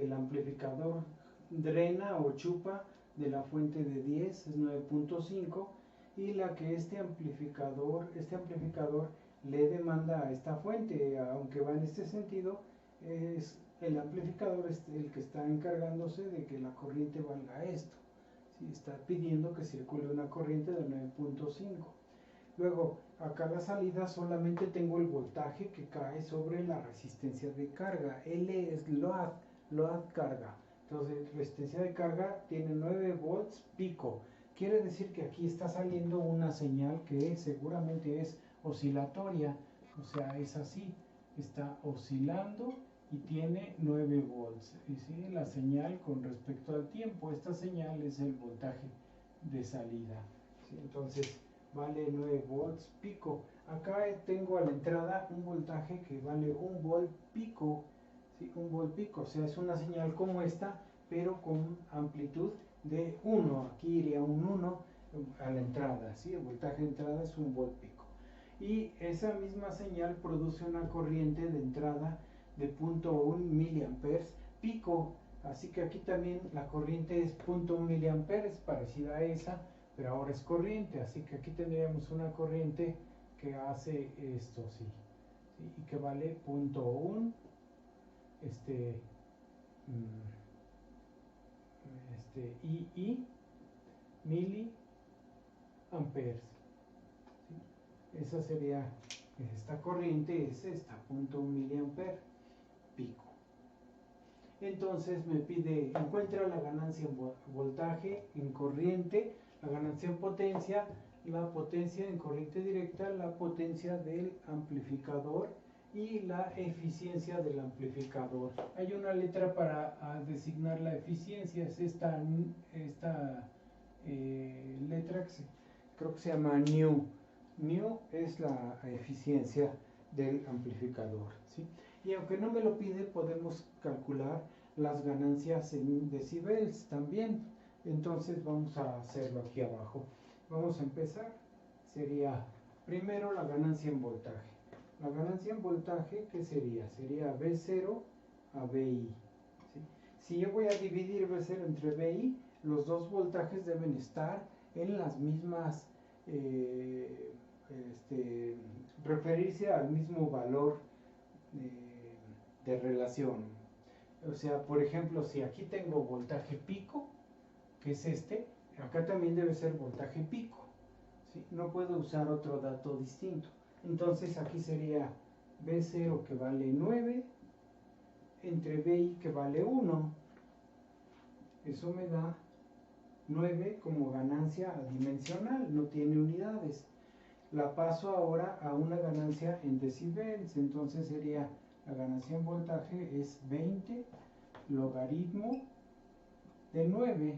A: el amplificador drena o chupa de la fuente de 10 es 9.5 y la que este amplificador le demanda a esta fuente, aunque va en este sentido, es el amplificador es el que está encargándose de que la corriente valga esto. ¿Sí? Está pidiendo que circule una corriente de 9.5. Luego, acá a la salida solamente tengo el voltaje que cae sobre la resistencia de carga. L es load carga. Entonces, resistencia de carga tiene 9 volts pico. Quiere decir que aquí está saliendo una señal que seguramente es oscilatoria. O sea, es así. Está oscilando y tiene 9 volts. Y ¿sí? La señal con respecto al tiempo. Esta señal es el voltaje de salida. ¿Sí? Entonces, vale 9 volts pico. Acá tengo a la entrada un voltaje que vale 1 volt pico. ¿Sí? 1 volt pico. O sea, es una señal como esta, pero con amplitud de 1. Aquí iría un 1 a la entrada. ¿Sí? El voltaje de entrada es 1 volt pico. Y esa misma señal produce una corriente de entrada de 0.1 miliamperes pico. Así que aquí también la corriente es 0.1 miliamperes, parecida a esa, pero ahora es corriente, así que aquí tendríamos una corriente que hace esto, sí, y que vale 0.1 miliamperes. ¿Sí? Esa sería esta corriente, es esta, 0.1 miliamper pico. Entonces me pide, encuentra la ganancia en voltaje en corriente, la ganancia en potencia, la potencia en corriente directa, la potencia del amplificador y la eficiencia del amplificador. Hay una letra para designar la eficiencia, es esta letra que creo que se llama new. New es la eficiencia del amplificador, ¿sí? Y aunque no me lo pide, podemos calcular las ganancias en decibels también. Entonces vamos a hacerlo aquí abajo. Vamos a empezar. Sería primero la ganancia en voltaje. La ganancia en voltaje, ¿qué sería? Sería V0 a VI. ¿Sí? Si yo voy a dividir V0 entre VI, los dos voltajes deben estar en las mismas, referirse al mismo valor de relación. O sea, por ejemplo, si aquí tengo voltaje pico, que es este, acá también debe ser voltaje pico. ¿Sí? No puedo usar otro dato distinto. Entonces aquí sería V0 que vale 9 entre VI que vale 1. Eso me da 9 como ganancia adimensional, no tiene unidades. La paso ahora a una ganancia en decibels, entonces sería la ganancia en voltaje es 20 logaritmo de 9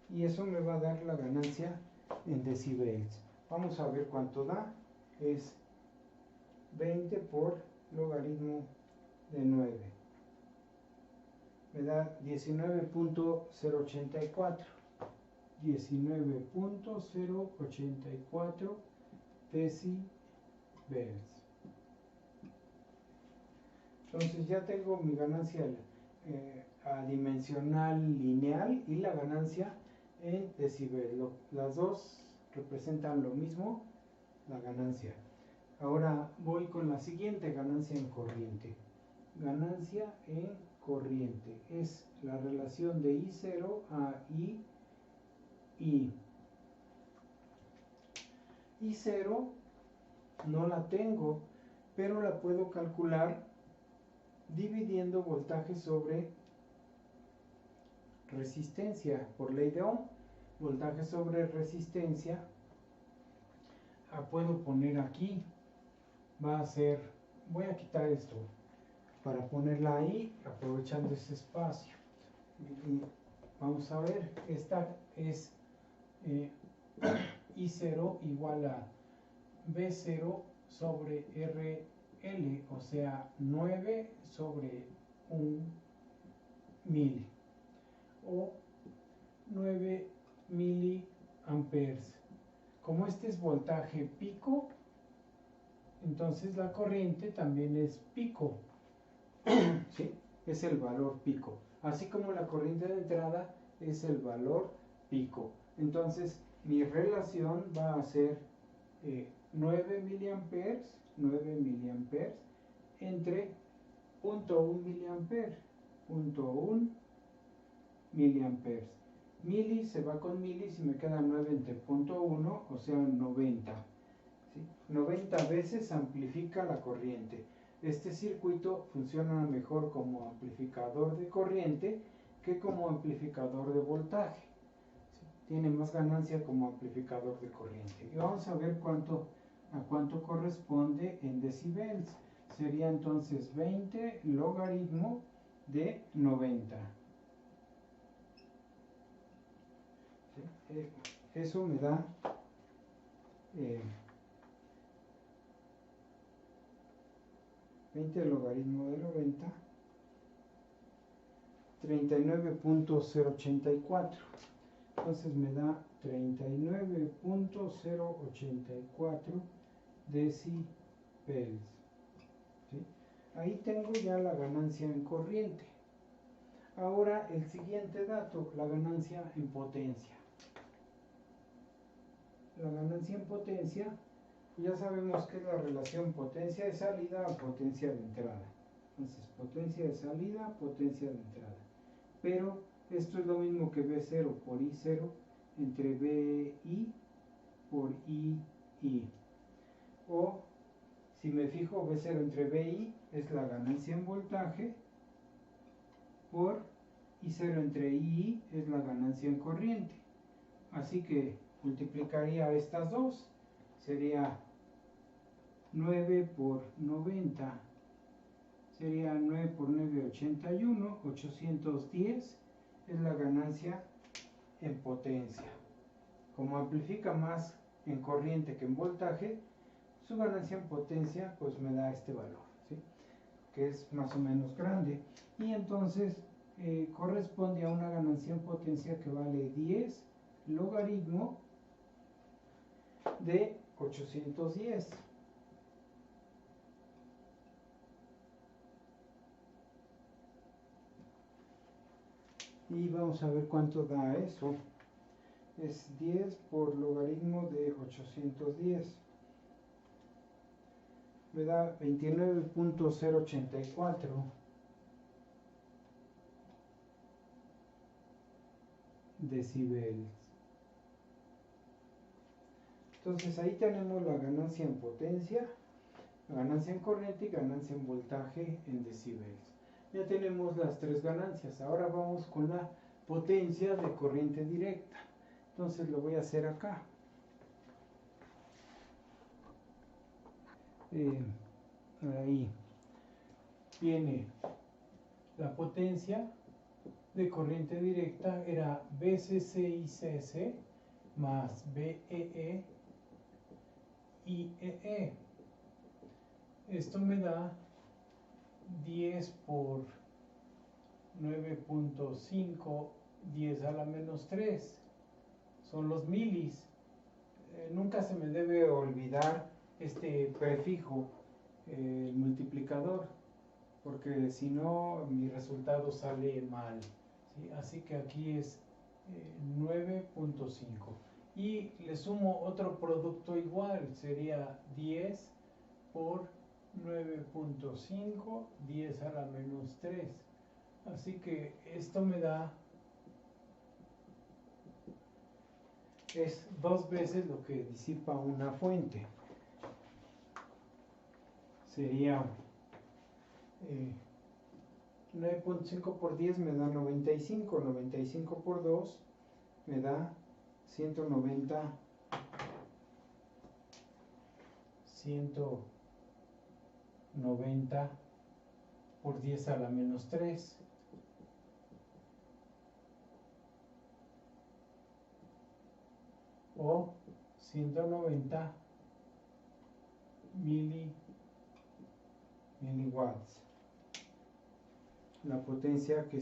A: y eso me va a dar la ganancia en decibels. Vamos a ver cuánto da. Es 20 por logaritmo de 9. Me da 19.084. 19.084 decibels. Entonces ya tengo mi ganancia adimensional lineal y la ganancia en decibel. Las dos representan lo mismo, la ganancia. Ahora voy con la siguiente, ganancia en corriente. Ganancia en corriente es la relación de I0 a I. I0 no la tengo, pero la puedo calcular dividiendo voltaje sobre resistencia por ley de Ohm. Voltaje sobre resistencia puedo poner aquí, va a ser, voy a quitar esto para ponerla ahí aprovechando ese espacio y vamos a ver, esta es I0 igual a B0 sobre RL, o sea, 9 sobre 1 mil, o 9 miliamperes. Como este es voltaje pico, entonces la corriente también es pico. ¿Sí? Es el valor pico. Así como la corriente de entrada es el valor pico. Entonces, mi relación va a ser 9 miliamperes entre 0.1 miliamperes. 0.1 miliamperes. Mili se va con milis y me queda 9 entre 0.1, o sea 90. ¿Sí? 90 veces amplifica la corriente. Este circuito funciona mejor como amplificador de corriente que como amplificador de voltaje. ¿Sí? Tiene más ganancia como amplificador de corriente. Y vamos a ver a cuánto corresponde en decibeles. Sería entonces 20 logaritmo de 90. ¿Sí? Eso me da 20 logaritmo de 90, 39.084. Entonces me da 39.084 decibeles. ¿Sí? Ahí tengo ya la ganancia en corriente. Ahora el siguiente dato, la ganancia en potencia. La ganancia en potencia, ya sabemos que es la relación potencia de salida a potencia de entrada. Entonces, potencia de salida, potencia de entrada. Pero esto es lo mismo que V0 por I0 entre VI por II. O, si me fijo, V0 entre VI es la ganancia en voltaje por I0 entre II es la ganancia en corriente. Así que multiplicaría estas dos. Sería 9 por 90. Sería 9 por 9, 81. 810 es la ganancia en potencia. Como amplifica más en corriente que en voltaje, su ganancia en potencia pues me da este valor, ¿sí? Que es más o menos grande. Y entonces corresponde a una ganancia en potencia que vale 10 logaritmo de 810. Y vamos a ver cuánto da eso. Es 10 por logaritmo de 810. Me da 29.084 decibeles. Entonces ahí tenemos la ganancia en potencia, ganancia en corriente y ganancia en voltaje en decibeles. Ya tenemos las tres ganancias. Ahora vamos con la potencia de corriente directa. Entonces lo voy a hacer acá. Ahí viene la potencia de corriente directa, era BCC-ICC más BEE-IEE. Esto me da 10 por 9.5, 10 a la menos 3. Son los milis. Nunca se me debe olvidar este prefijo, el multiplicador, porque si no mi resultado sale mal, ¿sí? Así que aquí es 9.5 y le sumo otro producto igual, sería 10 por 9.5, 10 a la menos 3. Así que esto me da, es 2 veces lo que disipa una fuente. Sería 9.5 por 10 me da 95, 95 por 2 me da 190, 190 por 10 a la menos 3. o 190 miliwatts. La potencia que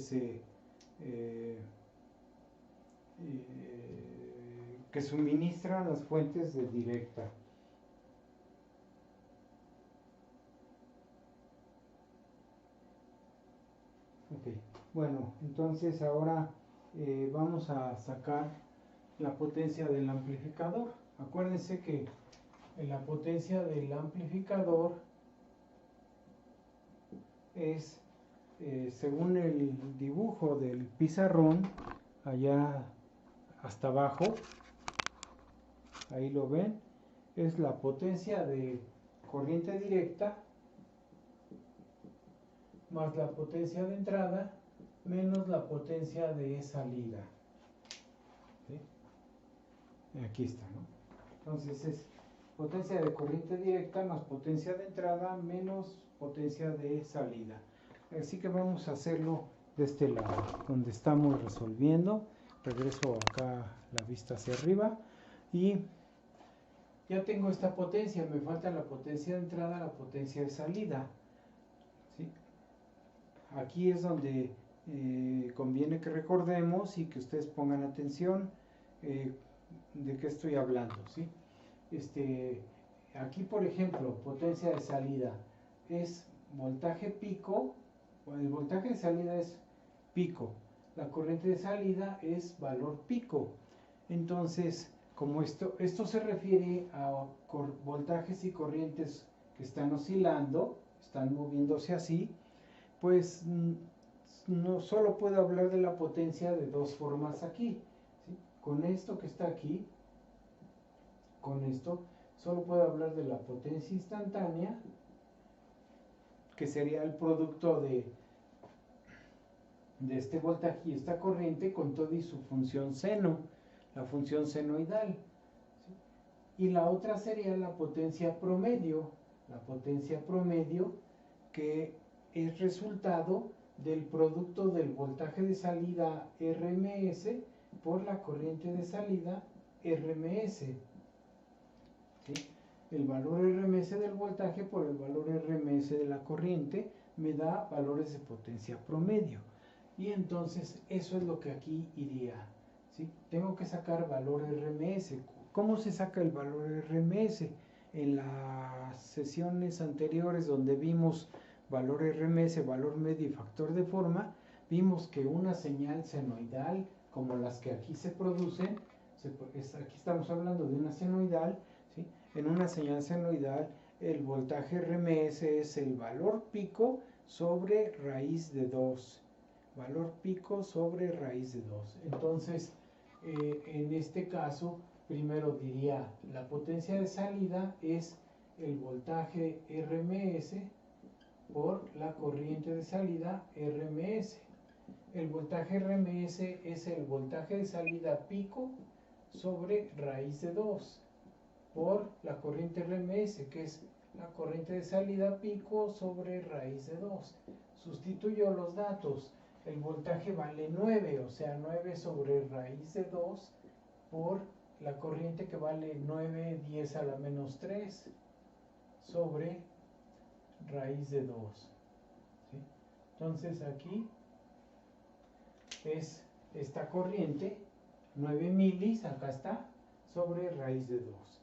A: suministran las fuentes de directa. Ok, bueno, entonces ahora vamos a sacar la potencia del amplificador. Acuérdense que la potencia del amplificador es, según el dibujo del pizarrón, allá hasta abajo, ahí lo ven, es la potencia de corriente directa más la potencia de entrada menos la potencia de salida. ¿Sí? Aquí está, ¿no? Entonces es potencia de corriente directa más potencia de entrada menos potencia de salida. Así que vamos a hacerlo de este lado, donde estamos resolviendo. Regreso acá la vista hacia arriba y ya tengo esta potencia, me falta la potencia de entrada, la potencia de salida. ¿Sí? Aquí es donde conviene que recordemos y que ustedes pongan atención de qué estoy hablando, ¿sí? Aquí, por ejemplo, potencia de salida es voltaje pico, el voltaje de salida es pico, la corriente de salida es valor pico. Entonces, como esto se refiere a voltajes y corrientes que están oscilando, están moviéndose así, pues no solo puedo hablar de la potencia de dos formas aquí, ¿sí? Con esto que está aquí, con esto, solo puedo hablar de la potencia instantánea, que sería el producto de este voltaje y esta corriente con todo y su función seno, la función senoidal. ¿Sí? Y la otra sería la potencia promedio que es resultado del producto del voltaje de salida RMS por la corriente de salida RMS. ¿Sí? El valor RMS del voltaje por el valor RMS de la corriente me da valores de potencia promedio. Y entonces eso es lo que aquí iría. ¿Sí? Tengo que sacar valor RMS. ¿Cómo se saca el valor RMS? En las sesiones anteriores donde vimos valor RMS, valor medio y factor de forma, vimos que una señal senoidal, como las que aquí se producen, aquí estamos hablando de una senoidal, ¿sí? En una señal senoidal, el voltaje RMS es el valor pico sobre raíz de 2. Valor pico sobre raíz de 2. Entonces, en este caso, primero diría, la potencia de salida es el voltaje RMS por la corriente de salida RMS. El voltaje RMS es el voltaje de salida pico sobre raíz de 2 por la corriente RMS, que es la corriente de salida pico sobre raíz de 2. Sustituyo los datos. El voltaje vale 9, o sea, 9 sobre raíz de 2 por la corriente que vale 9 10 a la menos 3 sobre raíz de 2. ¿Sí? Entonces aquí es esta corriente, 9 milis, acá está, sobre raíz de 2.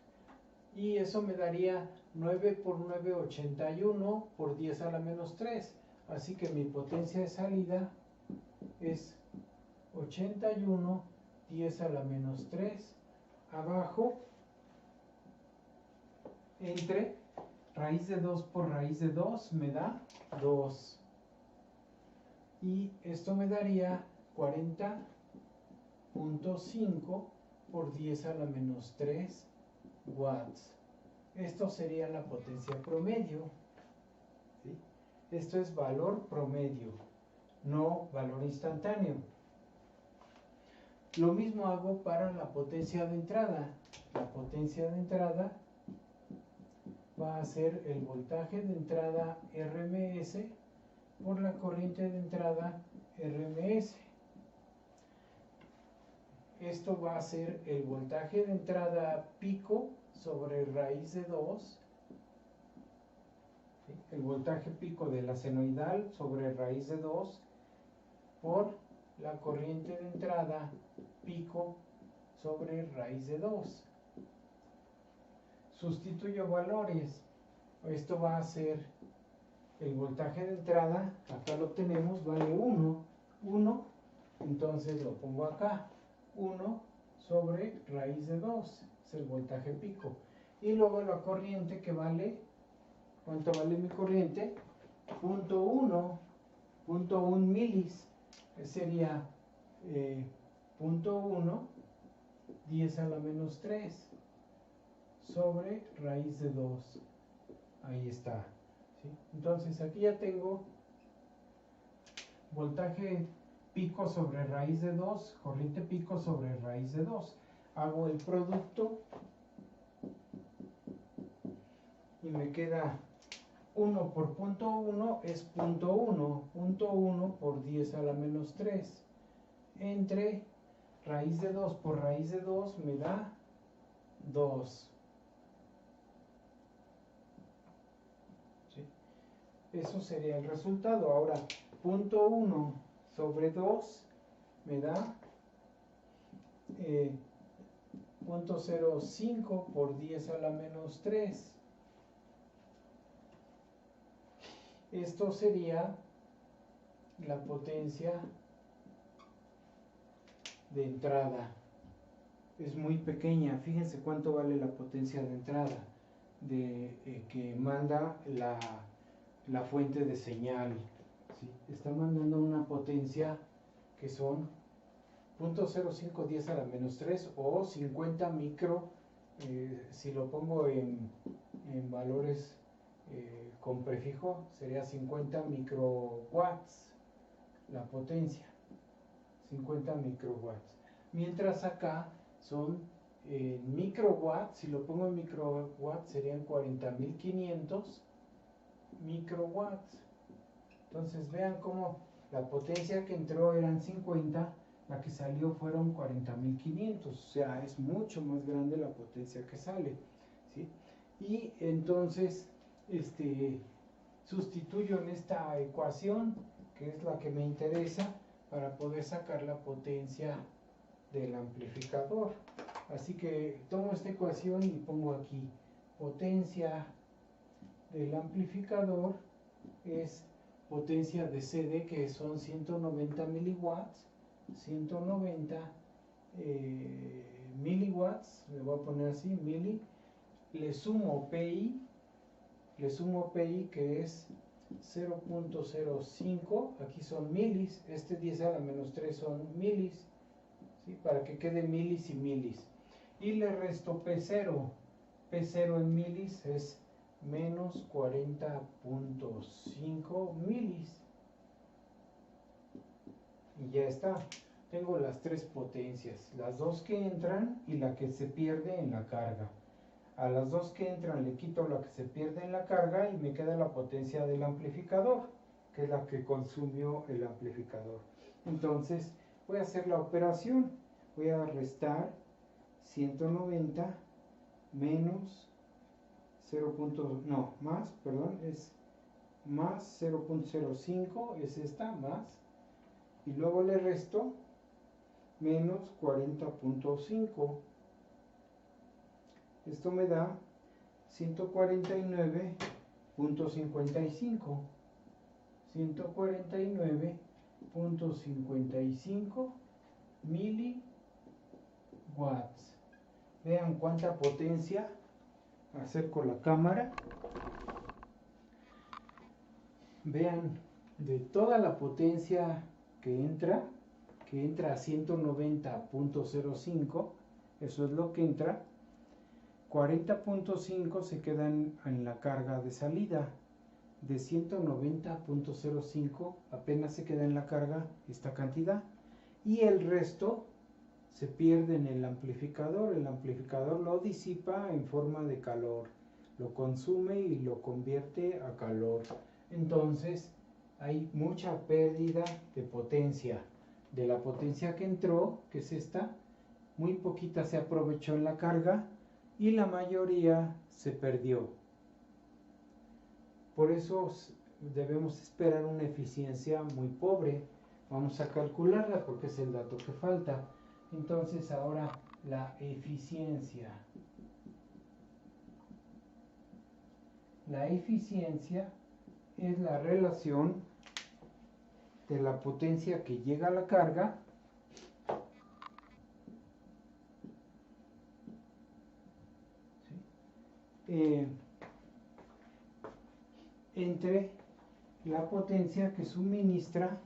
A: Y eso me daría 9 por 9, 81 por 10 a la menos 3. Así que mi potencia de salida es 81 10 a la menos 3 abajo entre raíz de 2 por raíz de 2 me da 2. Y esto me daría 40.5 por 10 a la menos 3 watts. Esto sería la potencia promedio. ¿Sí? Esto es valor promedio, no valor instantáneo. Lo mismo hago para la potencia de entrada. La potencia de entrada va a ser el voltaje de entrada RMS por la corriente de entrada RMS. esto va a ser el voltaje de entrada pico sobre raíz de 2, ¿sí? El voltaje pico de la senoidal sobre raíz de 2 por la corriente de entrada pico sobre raíz de 2. Sustituyo valores. Esto va a ser el voltaje de entrada, acá lo tenemos, vale 1, entonces lo pongo acá, 1 sobre raíz de 2, es el voltaje pico. Y luego la corriente que vale, ¿cuánto vale mi corriente? 0.1 milis, sería 0.1, 10 a la menos 3, sobre raíz de 2, ahí está. ¿Sí? Entonces aquí ya tengo voltaje pico sobre raíz de 2, corriente pico sobre raíz de 2. Hago el producto y me queda 1 por 0.1 es 0.1 por 10 a la menos 3, entre raíz de 2 por raíz de 2 me da 2. ¿Sí? Eso sería el resultado. Ahora, 0.1 sobre 2 me da 0.05 por 10 a la menos 3. Esto sería la potencia de entrada. Es muy pequeña. Fíjense cuánto vale la potencia de entrada que manda la fuente de señal. ¿Sí? Está mandando una potencia que son 0.05 10 a la menos 3 o 50 micro, si lo pongo en valores con prefijo, sería 50 microwatts la potencia, 50 microwatts. Mientras acá son microwatts, si lo pongo en microwatts serían 40.500 microwatts. Entonces vean cómo la potencia que entró eran 50, la que salió fueron 40.500, o sea, es mucho más grande la potencia que sale, ¿sí? Y entonces sustituyo en esta ecuación, que es la que me interesa, para poder sacar la potencia del amplificador. Así que tomo esta ecuación y pongo aquí potencia del amplificador es potencia de CD, que son 190 miliwatts, 190 miliwatts, le voy a poner así, mili, le sumo PI que es 0.05, aquí son milis, 10 a la menos 3 son milis, ¿sí? Para que quede milis y milis. Y le resto P0 en milis es menos 40.5 milis. Y ya está. Tengo las tres potencias, las dos que entran y la que se pierde en la carga. A las dos que entran le quito la que se pierde en la carga y me queda la potencia del amplificador, que es la que consumió el amplificador. Entonces voy a hacer la operación. Voy a restar 190 menos 0. No, más, perdón, es más 0.05, es esta, más, y luego le resto menos 40.5. Esto me da 149.55. 149.55 miliwatts. Vean cuánta potencia. Acerco la cámara. Vean, de toda la potencia que entra a 190.05, eso es lo que entra, 40.5 se quedan en la carga de salida. De 190.05 apenas se queda en la carga esta cantidad, y el resto se pierde en el amplificador. El amplificador lo disipa en forma de calor, lo consume y lo convierte a calor. Entonces hay mucha pérdida de potencia, de la potencia que entró, que es esta, muy poquita se aprovechó en la carga y la mayoría se perdió. Por eso debemos esperar una eficiencia muy pobre. Vamos a calcularla porque es el dato que falta. Entonces ahora la eficiencia. La eficiencia es la relación de la potencia que llega a la carga entre la potencia que suministra,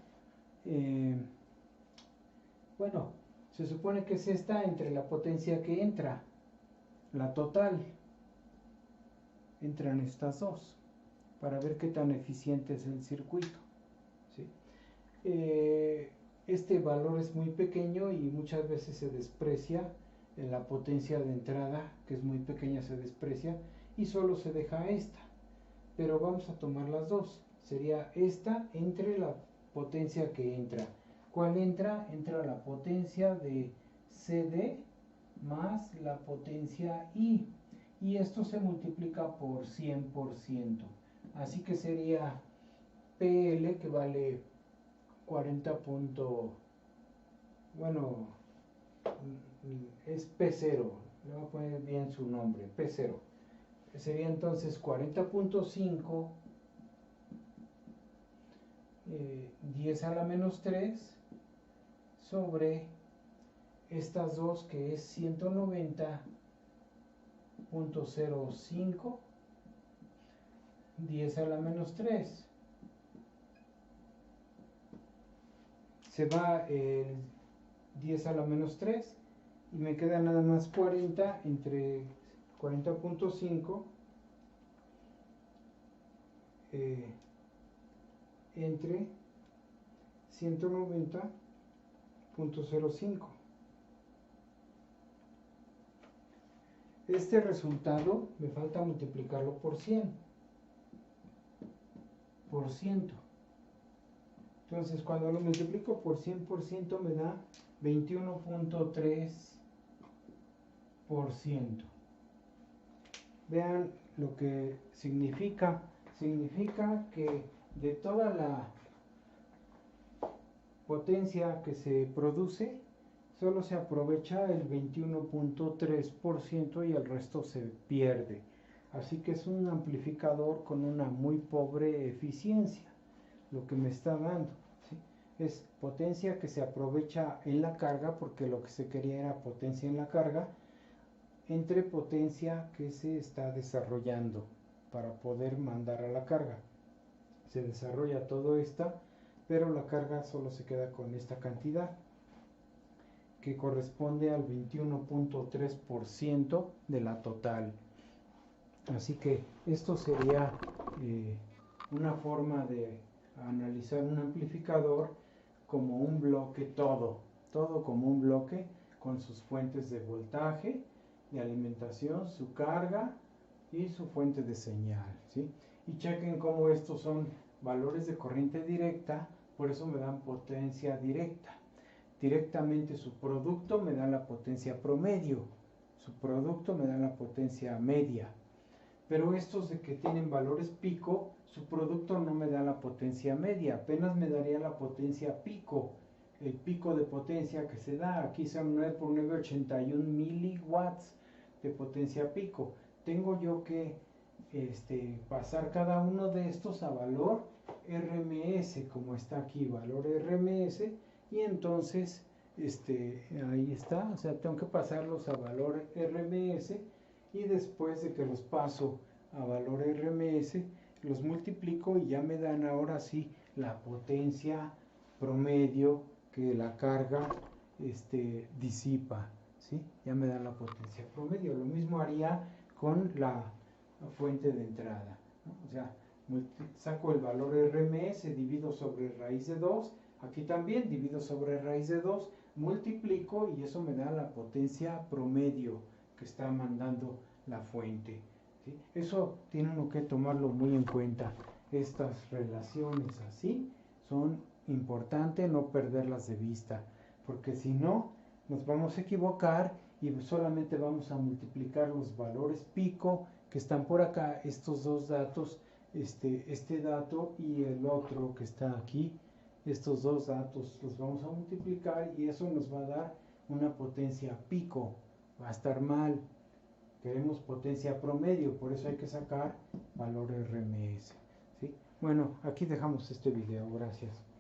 A: bueno, se supone que es esta entre la potencia que entra, la total, entran estas dos, para ver qué tan eficiente es el circuito. ¿Sí? Este valor es muy pequeño y muchas veces se desprecia en la potencia de entrada, que es muy pequeña, se desprecia y solo se deja esta. Pero vamos a tomar las dos. Sería esta entre la potencia que entra. ¿Cuál entra? Entra la potencia de CD más la potencia I. Y esto se multiplica por 100%. Así que sería PL, que vale 40. Bueno, es P0. Le voy a poner bien su nombre, P0. Sería entonces 40.5 10 a la menos 3 sobre estas dos, que es 190.05 10 a la menos 3. Se va el 10 a la menos 3 y me queda nada más 40 entre 40.5 entre 190.05. Este resultado me falta multiplicarlo por 100. Entonces, cuando lo multiplico por 100% me da 21.3%. Vean lo que significa. Significa que de toda la potencia que se produce, solo se aprovecha el 21.3% y el resto se pierde. Así que es un amplificador con una muy pobre eficiencia, lo que me está dando. ¿Sí? Es potencia que se aprovecha en la carga, porque lo que se quería era potencia en la carga, entre potencia que se está desarrollando para poder mandar a la carga. Se desarrolla todo esto, pero la carga solo se queda con esta cantidad, que corresponde al 21.3% de la total. Así que esto sería una forma de analizar un amplificador como un bloque, todo como un bloque, con sus fuentes de voltaje, de alimentación, su carga y su fuente de señal, ¿sí? Y chequen cómo estos son valores de corriente directa, por eso me dan potencia directa. Directamente su producto me da la potencia promedio, su producto me da la potencia media. Pero estos de que tienen valores pico, su producto no me da la potencia media, apenas me daría la potencia pico, el pico de potencia que se da. Aquí son 9 por 9, 81 miliwatts de potencia pico. Tengo yo que pasar cada uno de estos a valor RMS, como está aquí, valor RMS, y entonces ahí está, o sea, tengo que pasarlos a valor RMS, y después de que los paso a valor RMS, los multiplico y ya me dan ahora sí la potencia promedio que la carga disipa, ¿sí? Ya me dan la potencia promedio. Lo mismo haría con la fuente de entrada, ¿no? O sea, saco el valor RMS, divido sobre raíz de 2, aquí también divido sobre raíz de 2, multiplico y eso me da la potencia promedio que está mandando la fuente, ¿sí? Eso tiene uno que tomarlo muy en cuenta. Estas relaciones así son importantes, no perderlas de vista, porque si no, nos vamos a equivocar y solamente vamos a multiplicar los valores pico que están por acá, estos dos datos, este dato y el otro que está aquí, estos dos datos los vamos a multiplicar y eso nos va a dar una potencia pico. Va a estar mal, queremos potencia promedio, por eso hay que sacar valor RMS, ¿sí? Bueno, aquí dejamos este video, gracias.